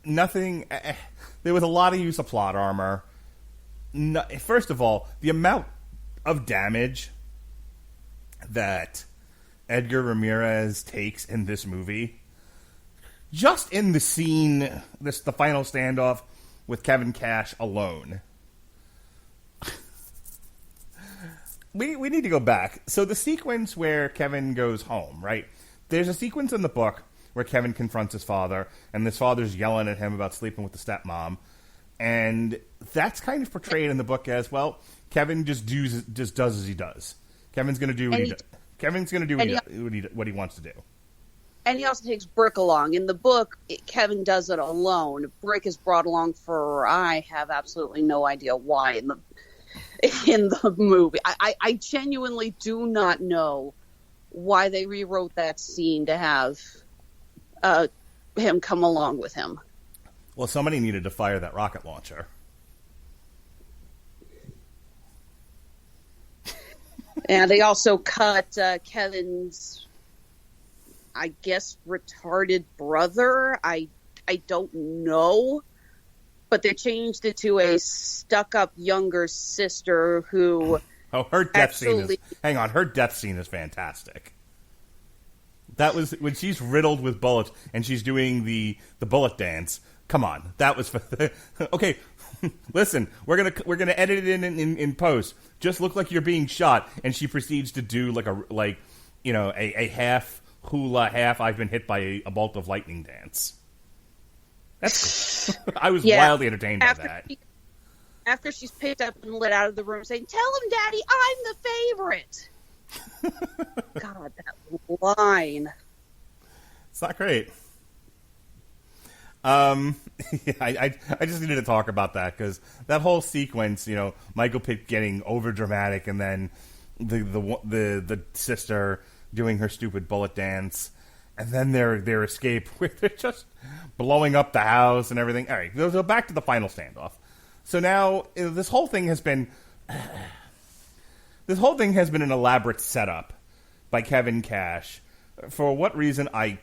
Nothing... there was a lot of use of plot armor. First of all, the amount of damage that Edgar Ramirez takes in this movie... Just in the scene, the final standoff with Kevin Cash alone. We need to go back. So the sequence where Kevin goes home, right? There's a sequence in the book where Kevin confronts his father, and his father's yelling at him about sleeping with the stepmom. And that's kind of portrayed in the book as, well, Kevin just does as he does. Kevin's going to do what he does. Kevin's going to do what he wants to do. And he also takes Brick along. In the book, Kevin does it alone. Brick is brought along for, I have absolutely no idea why in the movie. I genuinely do not know why they rewrote that scene to have him come along with him. Well, somebody needed to fire that rocket launcher. And they also cut Kevin's, I guess, retarded brother. I don't know. But they changed it to a stuck-up younger sister who... Oh, her death scene is... Hang on, her death scene is fantastic. That was when she's riddled with bullets and she's doing the bullet dance. Come on, that was... Okay, listen, we're gonna edit it in post. Just look like you're being shot, and she proceeds to do a half hula, half I've been hit by a bolt of lightning dance. That's cool. I was wildly entertained by that. After she's picked up and let out of the room saying, "Tell him, Daddy, I'm the favorite." God, that line. It's not great. I just needed to talk about that because that whole sequence, Michael Pitt getting over dramatic, and then the sister doing her stupid bullet dance, and then their escape where they're just blowing up the house and everything. All right, so back to the final standoff. So now this whole thing has been an elaborate setup by Kevin Cash. For what reason? I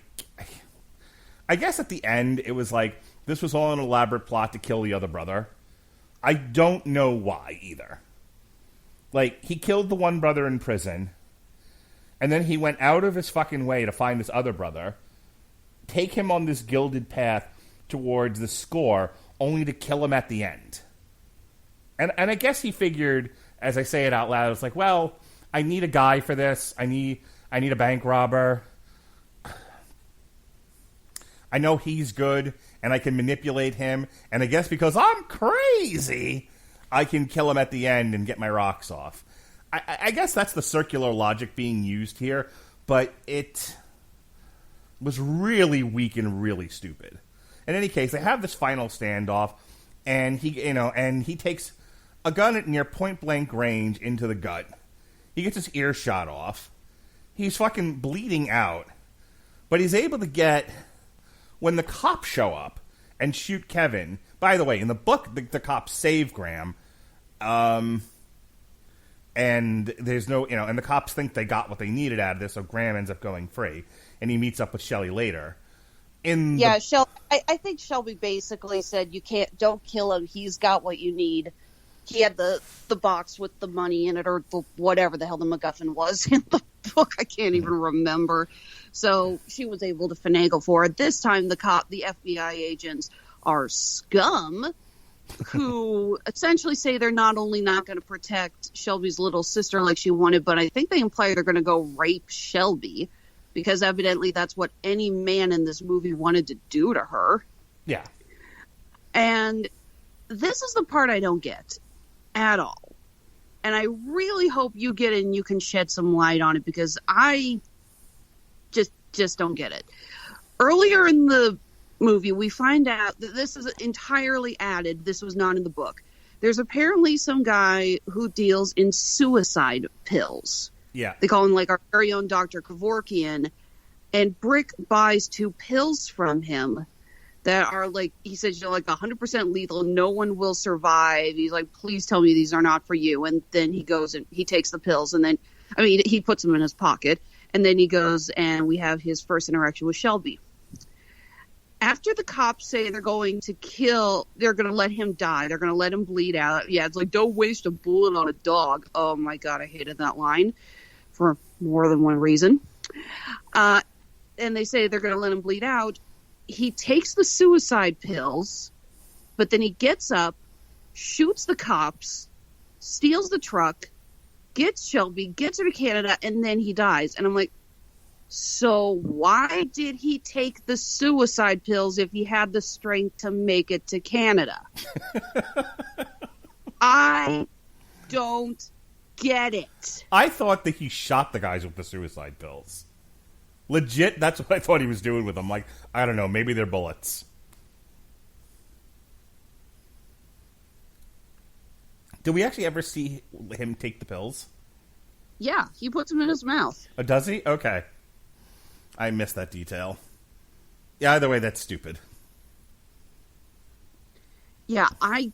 guess at the end it was like this was all an elaborate plot to kill the other brother. I don't know why either. Like, he killed the one brother in prison, and then he went out of his fucking way to find this other brother, take him on this gilded path towards the score, only to kill him at the end. And I guess he figured, as I say it out loud, it's like, well, I need a guy for this. I need a bank robber. I know he's good, and I can manipulate him. And I guess because I'm crazy, I can kill him at the end and get my rocks off. I guess that's the circular logic being used here, but it was really weak and really stupid. In any case, they have this final standoff, and he takes a gun at near point-blank range into the gut. He gets his ear shot off. He's fucking bleeding out. But he's able to get... When the cops show up and shoot Kevin... By the way, in the book, the cops save Graham. And there's no... and the cops think they got what they needed out of this, so Graham ends up going free. And he meets up with Shelley later. I think Shelby basically said, don't kill him, he's got what you need. He had the box with the money in it, or whatever the hell the MacGuffin was in the book. I can't even remember. So she was able to finagle for it. This time the FBI agents are scum who essentially say they're not only not going to protect Shelby's little sister like she wanted, but I think they imply they're going to go rape Shelby, because evidently that's what any man in this movie wanted to do to her. Yeah. And this is the part I don't get at all. And I really hope you get it and you can shed some light on it, because I just don't get it. Earlier in the movie, we find out that this is entirely added. This was not in the book. There's apparently some guy who deals in suicide pills. Yeah. They call him like our very own Dr. Kevorkian. And Brick buys 2 pills from him that are like, he says, 100% lethal. No one will survive. He's like, please tell me these are not for you. And then he goes and he takes the pills, and then, he puts them in his pocket. And then he goes and we have his first interaction with Shelby. After the cops say they're going to let him die. They're going to let him bleed out. Yeah, it's like, don't waste a bullet on a dog. Oh my God, I hated that line for more than one reason. And they say they're going to let him bleed out. He takes the suicide pills, but then he gets up, shoots the cops, steals the truck, gets Shelby, gets her to Canada, and then he dies. And I'm like, so why did he take the suicide pills if he had the strength to make it to Canada? I don't get it. I thought that he shot the guys with the suicide pills. Legit, that's what I thought he was doing with them. Like, I don't know, maybe they're bullets. Did we actually ever see him take the pills? Yeah, he puts them in his mouth. Oh, does he? Okay. I missed that detail. Yeah, either way, that's stupid. Yeah, I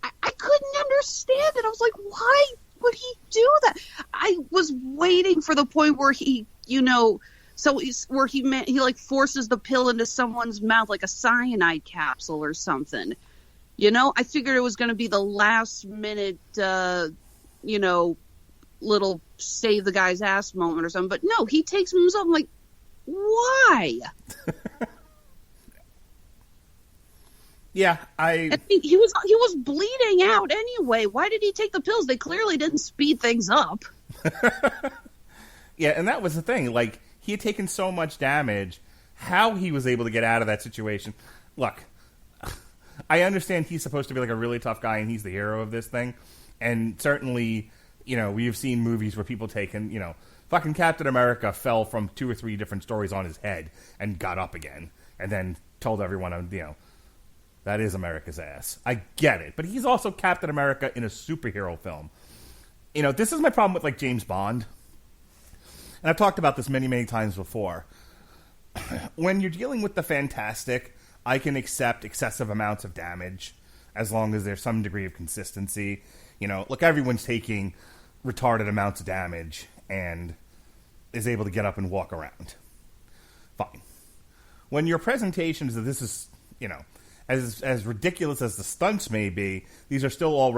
couldn't understand it. I was like, would he do that? I was waiting for the point where he, where he like forces the pill into someone's mouth like a cyanide capsule or something. I figured it was going to be the last minute, little save the guy's ass moment or something. But no, he takes himself. I'm like, why? Yeah, he was bleeding out anyway. Why did he take the pills? They clearly didn't speed things up. Yeah, and that was the thing. Like, he had taken so much damage. How he was able to get out of that situation. Look, I understand he's supposed to be like a really tough guy and he's the hero of this thing. And certainly, we've seen movies where people taken, fucking Captain America fell from 2 or 3 different stories on his head and got up again. And then told everyone, that is America's ass. I get it. But he's also Captain America in a superhero film. This is my problem with, like, James Bond. And I've talked about this many, many times before. When you're dealing with the fantastic, I can accept excessive amounts of damage as long as there's some degree of consistency. Look, everyone's taking retarded amounts of damage and is able to get up and walk around. Fine. When your presentation is that this is, as ridiculous as the stunts may be, these are still all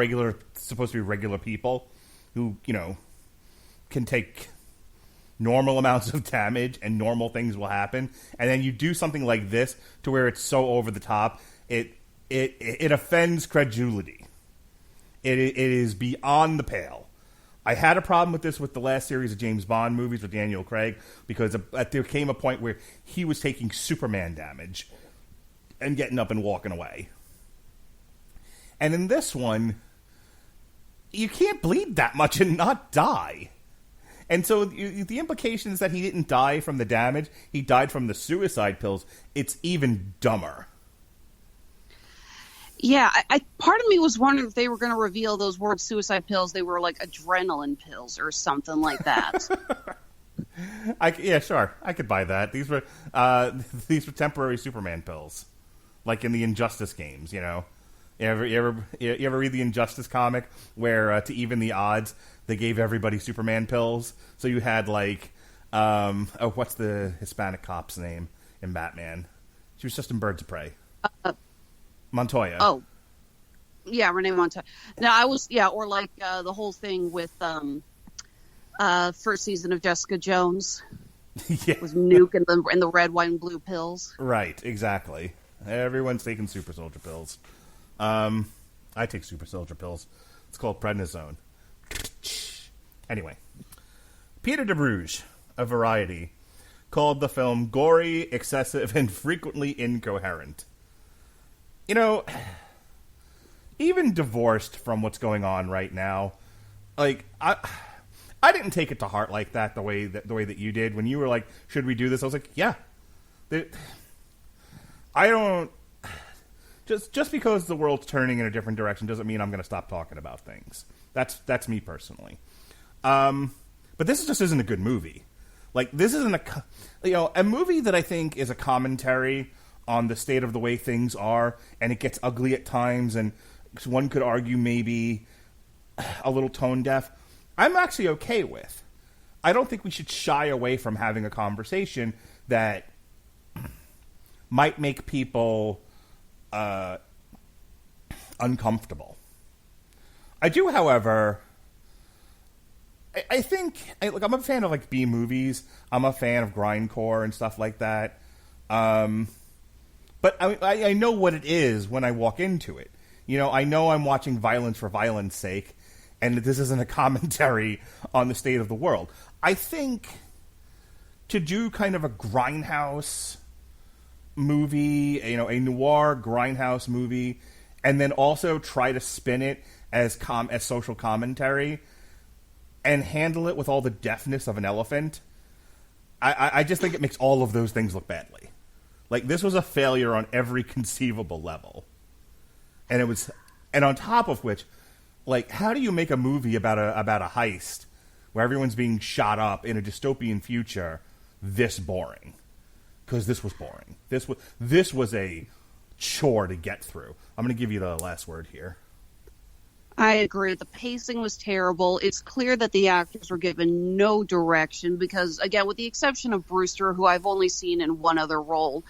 supposed to be regular people who, can take normal amounts of damage and normal things will happen. And then you do something like this to where it's so over the top, it offends credulity. It is beyond the pale. I had a problem with this with the last series of James Bond movies with Daniel Craig because there came a point where he was taking Superman damage and getting up and walking away. And in this one, you can't bleed that much and not die. And so the implication is that he didn't die from the damage. He died from the suicide pills. It's even dumber. Yeah, part of me was wondering if they were going to reveal those weren't suicide pills. They were like adrenaline pills or something like that. Yeah, sure. I could buy that. These were temporary Superman pills. Like in the Injustice games, You ever read the Injustice comic where to even the odds they gave everybody Superman pills? So you had like what's the Hispanic cop's name in Batman? She was just in Birds of Prey. Montoya. Oh, yeah, Renee Montoya. No, or like the whole thing with first season of Jessica Jones. Yeah. With Nuke and the red, white, and blue pills. Right, exactly. Everyone's taking super soldier pills. I take super soldier pills. It's called prednisone. Anyway, Peter de Bruges of Variety called the film gory, excessive, and frequently incoherent. Even divorced from what's going on right now, like I didn't take it to heart like that the way that you did when you were like, "Should we do this?" I was like, "Yeah." I don't just because the world's turning in a different direction doesn't mean I'm going to stop talking about things. That's me personally. But this just isn't a good movie. Like, this isn't a movie that I think is a commentary on the state of the way things are, and it gets ugly at times, and one could argue maybe a little tone deaf. I'm actually okay with. I don't think we should shy away from having a conversation that might make people uncomfortable. I do, however, I think I'm a fan of like B movies. I'm a fan of grindcore and stuff like that. But I know what it is when I walk into it. I know I'm watching violence for violence sake, and this isn't a commentary on the state of the world. I think to do kind of a grindhouse movie, a noir grindhouse movie, and then also try to spin it as social commentary and handle it with all the deftness of an elephant, I just think it makes all of those things look badly. Like, this was a failure on every conceivable level. And on top of which, like, how do you make a movie about a heist where everyone's being shot up in a dystopian future this boring? Because this was boring. This was a chore to get through. I'm going to give you the last word here. I agree. The pacing was terrible. It's clear that the actors were given no direction because, again, with the exception of Brewster, who I've only seen in one other role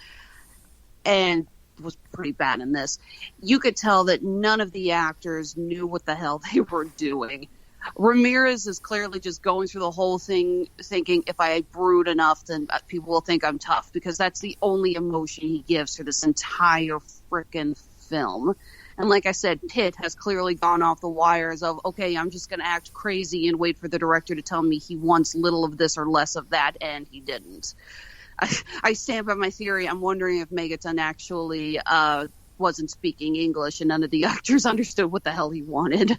and was pretty bad in this, you could tell that none of the actors knew what the hell they were doing. Ramirez is clearly just going through the whole thing thinking, if I brood enough, then people will think I'm tough, because that's the only emotion he gives through this entire frickin' film. And like I said, Pitt has clearly gone off the wires of, okay, I'm just going to act crazy and wait for the director to tell me he wants little of this or less of that, and he didn't. I stand by my theory. I'm wondering if Megaton actually wasn't speaking English and none of the actors understood what the hell he wanted.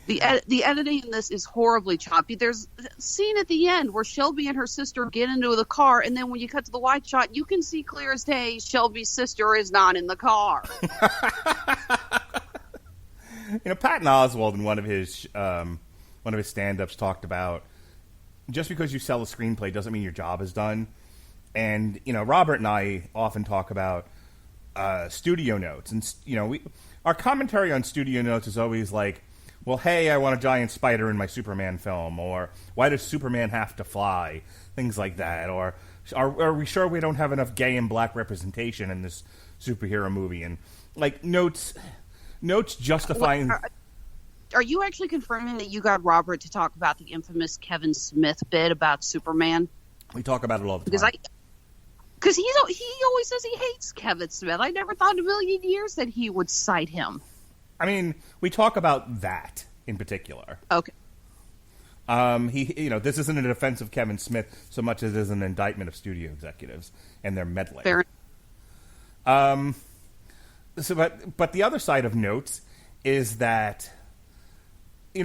The editing in this is horribly choppy. There's a scene at the end where Shelby and her sister get into the car, and then when you cut to the wide shot, you can see clear as day Shelby's sister is not in the car. Patton Oswalt in one of his stand-ups talked about, just because you sell a screenplay doesn't mean your job is done. And Robert and I often talk about studio notes, and our commentary on studio notes is always like, well, hey, I want a giant spider in my Superman film, or why does Superman have to fly? Things like that. Or are we sure we don't have enough gay and black representation in this superhero movie? And notes justifying. Are you actually confirming that you got Robert to talk about the infamous Kevin Smith bit about Superman? We talk about it all the time. Because he always says he hates Kevin Smith. I never thought in a million years that he would cite him. I mean, we talk about that in particular. Okay. This isn't a defense of Kevin Smith so much as it is an indictment of studio executives and their meddling. Fair. But the other side of notes is that,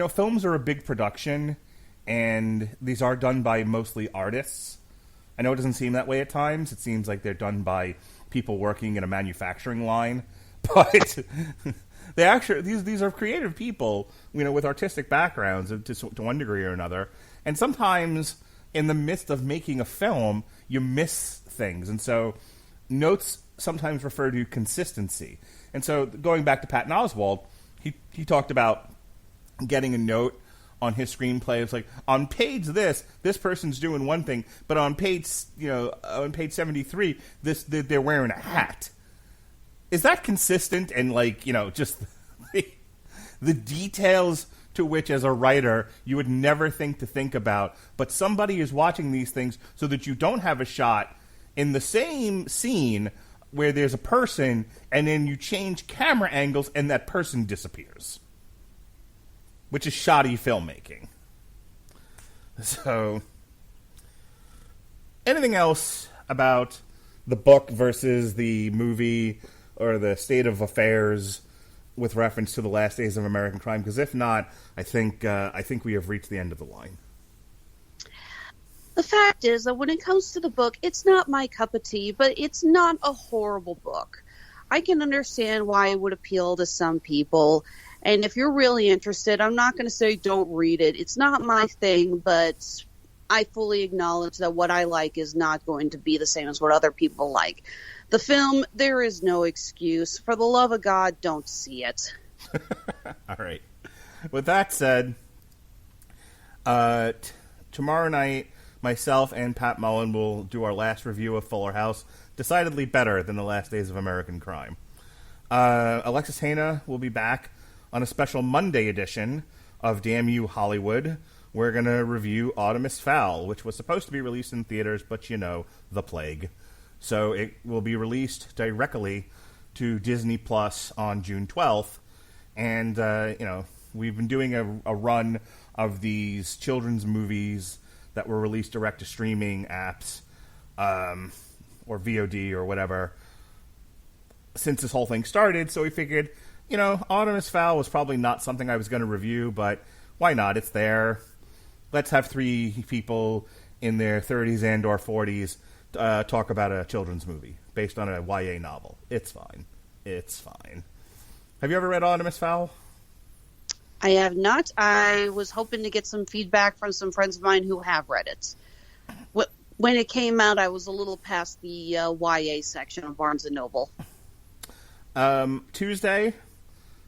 films are a big production, and these are done by mostly artists. I know it doesn't seem that way at times. It seems like they're done by people working in a manufacturing line, but they actually these are creative people, with artistic backgrounds to one degree or another. And sometimes, in the midst of making a film, you miss things, and so notes sometimes refer to consistency. And so, going back to Patton Oswalt, he talked about getting a note on his screenplay. It's like, on page this person's doing one thing, but on page 73, they're wearing a hat. Is that consistent? And just the details to which, as a writer, you would never think about, but somebody is watching these things so that you don't have a shot in the same scene where there's a person and then you change camera angles and that person disappears, which is shoddy filmmaking. So, anything else about the book versus the movie or the state of affairs with reference to the last days of American crime? Because if not, I think we have reached the end of the line. The fact is that when it comes to the book, it's not my cup of tea, but it's not a horrible book. I can understand why it would appeal to some people. And if you're really interested, I'm not going to say don't read it. It's not my thing, but I fully acknowledge that what I like is not going to be the same as what other people like. The film, there is no excuse. For the love of God, don't see it. All right. With that said, tomorrow night, myself and Pat Mullen will do our last review of Fuller House. Decidedly better than the last days of American crime. Alexis Hejna will be back on a special Monday edition of Damn You Hollywood. We're going to review Artemis Fowl, which was supposed to be released in theaters, but the plague. So it will be released directly to Disney Plus on June 12th. And, we've been doing a run of these children's movies that were released direct to streaming apps, or VOD or whatever, since this whole thing started. So we figured, Artemis Fowl was probably not something I was going to review, but why not? It's there. Let's have three people in their 30s and or 40s talk about a children's movie based on a YA novel. It's fine. It's fine. Have you ever read Artemis Fowl? I have not. I was hoping to get some feedback from some friends of mine who have read it. When it came out, I was a little past the YA section of Barnes & Noble. Tuesday,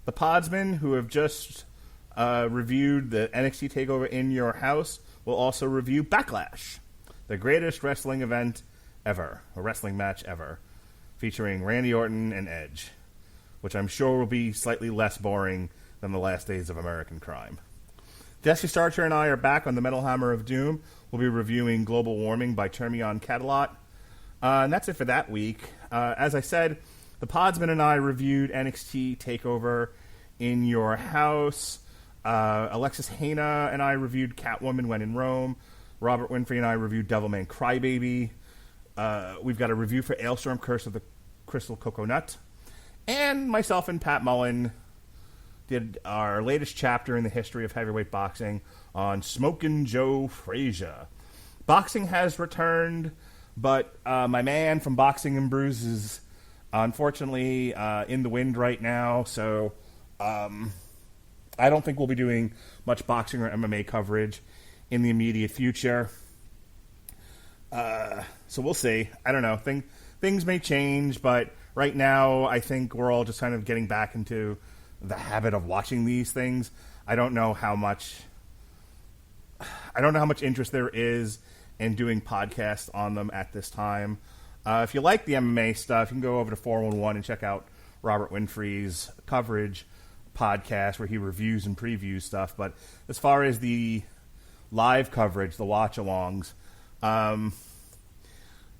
The Podsmen, who have just reviewed the NXT TakeOver in Your House, will also review Backlash, the greatest wrestling event ever, a wrestling match ever, featuring Randy Orton and Edge, which I'm sure will be slightly less boring than the last days of American Crime. Desi Starcher and I are back on the Metal Hammer of Doom. We'll be reviewing Global Warming by Termion Catalot. And that's it for that week. As I said, the Podsman and I reviewed NXT TakeOver in Your House. Alexis Hejna and I reviewed Catwoman When in Rome. Robert Winfrey and I reviewed Devilman Crybaby. We've got a review for Ailstorm Curse of the Crystal Coconut. And myself and Pat Mullen did our latest chapter in the history of heavyweight boxing on Smokin' Joe Frazier. Boxing has returned, but my man from Boxing and Brews is unfortunately in the wind right now, so I don't think we'll be doing much boxing or MMA coverage in the immediate future. So we'll see. I don't know. Things may change, but right now I think we're all just kind of getting back into the habit of watching these things. I don't know how much interest there is in doing podcasts on them at this time. If you like the MMA stuff, you can go over to 411 and check out Robert Winfrey's coverage podcast where he reviews and previews stuff. But as far as the live coverage, the watch-alongs,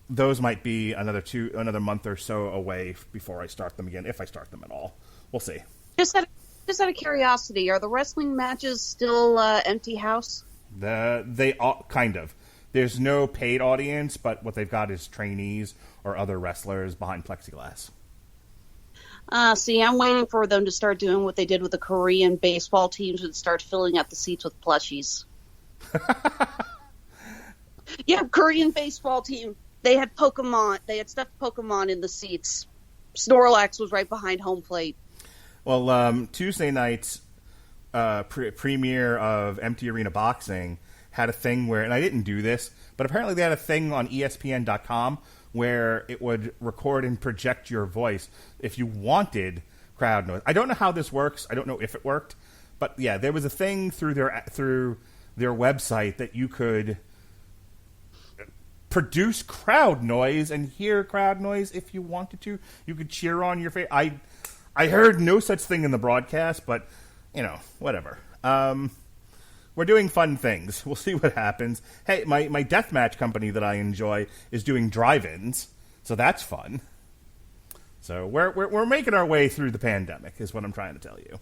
those might be another month or so away before I start them again, if I start them at all. We'll see. Just out of curiosity, are the wrestling matches still empty house? They are, kind of. There's no paid audience, but what they've got is trainees or other wrestlers behind plexiglass. See, I'm waiting for them to start doing what they did with the Korean baseball teams and start filling out the seats with plushies. Yeah, Korean baseball team. They had Pokemon. They had stuffed Pokemon in the seats. Snorlax was right behind home plate. Well, Tuesday night's premiere of Empty Arena Boxing had a thing where, and I didn't do this, but apparently they had a thing on ESPN.com where it would record and project your voice if you wanted crowd noise. I don't know how this works. I don't know if it worked, but yeah, there was a thing through their website that you could produce crowd noise and hear crowd noise if you wanted to. You could cheer on your face. I heard no such thing in the broadcast, but, whatever. We're doing fun things. We'll see what happens. Hey, my deathmatch company that I enjoy is doing drive-ins, so that's fun. So we're making our way through the pandemic, is what I'm trying to tell you.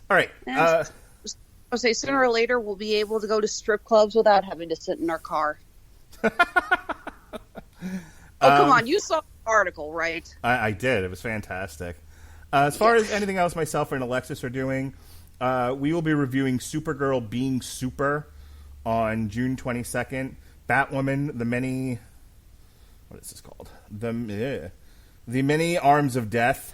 All right. I'll say sooner or later we'll be able to go to strip clubs without having to sit in our car. Come on. You saw the article, right? I did. It was fantastic. As far as anything else myself and Alexis are doing, we will be reviewing Supergirl Being Super on June 22nd. Batwoman, what is this called? The Many Arms of Death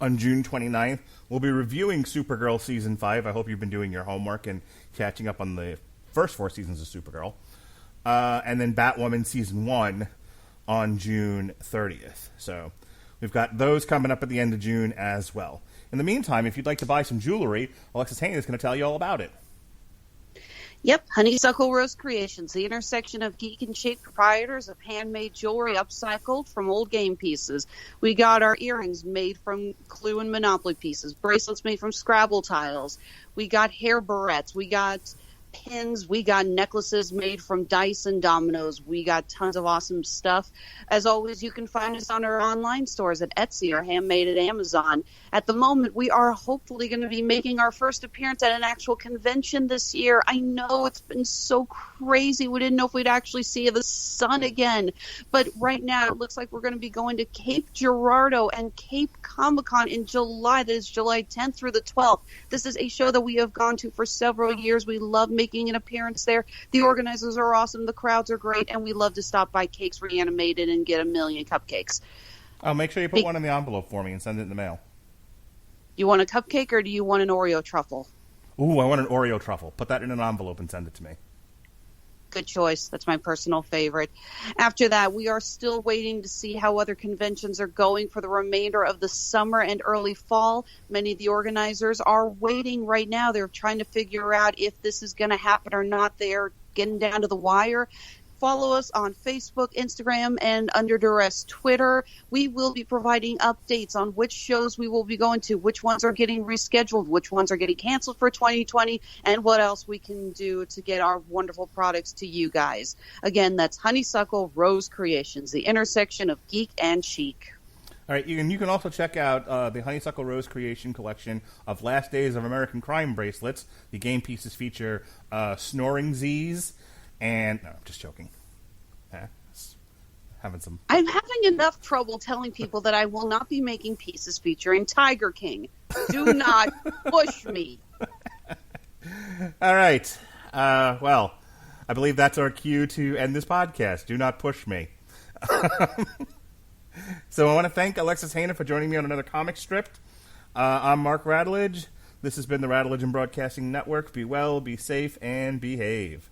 on June 29th. We'll be reviewing Supergirl Season 5. I hope you've been doing your homework and catching up on the first 4 seasons of Supergirl. And then Batwoman Season 1 on June 30th. So we've got those coming up at the end of June as well. In the meantime, if you'd like to buy some jewelry, Alexis Hejna is going to tell you all about it. Yep, Honeysuckle Rose Creations, the intersection of geek and chic proprietors of handmade jewelry upcycled from old game pieces. We got our earrings made from Clue and Monopoly pieces, bracelets made from Scrabble tiles. We got hair barrettes. We got pins. We got necklaces made from dice and dominoes. We got tons of awesome stuff. As always, you can find us on our online stores at Etsy or Handmade at Amazon. At the moment, we are hopefully going to be making our first appearance at an actual convention this year. I know it's been so crazy. We didn't know if we'd actually see the sun again. But right now, it looks like we're going to be going to Cape Girardeau and Cape Comic-Con in July. That is July 10th through the 12th. This is a show that we have gone to for several years. We love making an appearance there. The organizers are awesome. The crowds are great. And we love to stop by Cakes Reanimated and get a million cupcakes. Oh, make sure you put one in the envelope for me and send it in the mail. You want a cupcake or do you want an Oreo truffle? Ooh, I want an Oreo truffle. Put that in an envelope and send it to me. Good choice. That's my personal favorite. After that, we are still waiting to see how other conventions are going for the remainder of the summer and early fall. Many of the organizers are waiting right now. They're trying to figure out if this is going to happen or not. They're getting down to the wire. Follow us on Facebook, Instagram, and Under Duress Twitter. We will be providing updates on which shows we will be going to, which ones are getting rescheduled, which ones are getting canceled for 2020, and what else we can do to get our wonderful products to you guys. Again, that's Honeysuckle Rose Creations, the intersection of geek and chic. All right, you can also check out the Honeysuckle Rose Creation collection of Last Days of American Crime bracelets. The game pieces feature Snoring Z's. And no, I'm just joking. Having some. I'm having enough trouble telling people that I will not be making pieces featuring Tiger King. Do not push me. All right. Well, I believe that's our cue to end this podcast. Do not push me. So I want to thank Alexis Hejna for joining me on another comic strip. I'm Mark Radulich. This has been the Radulich and Broadcasting Network. Be well, be safe, and behave.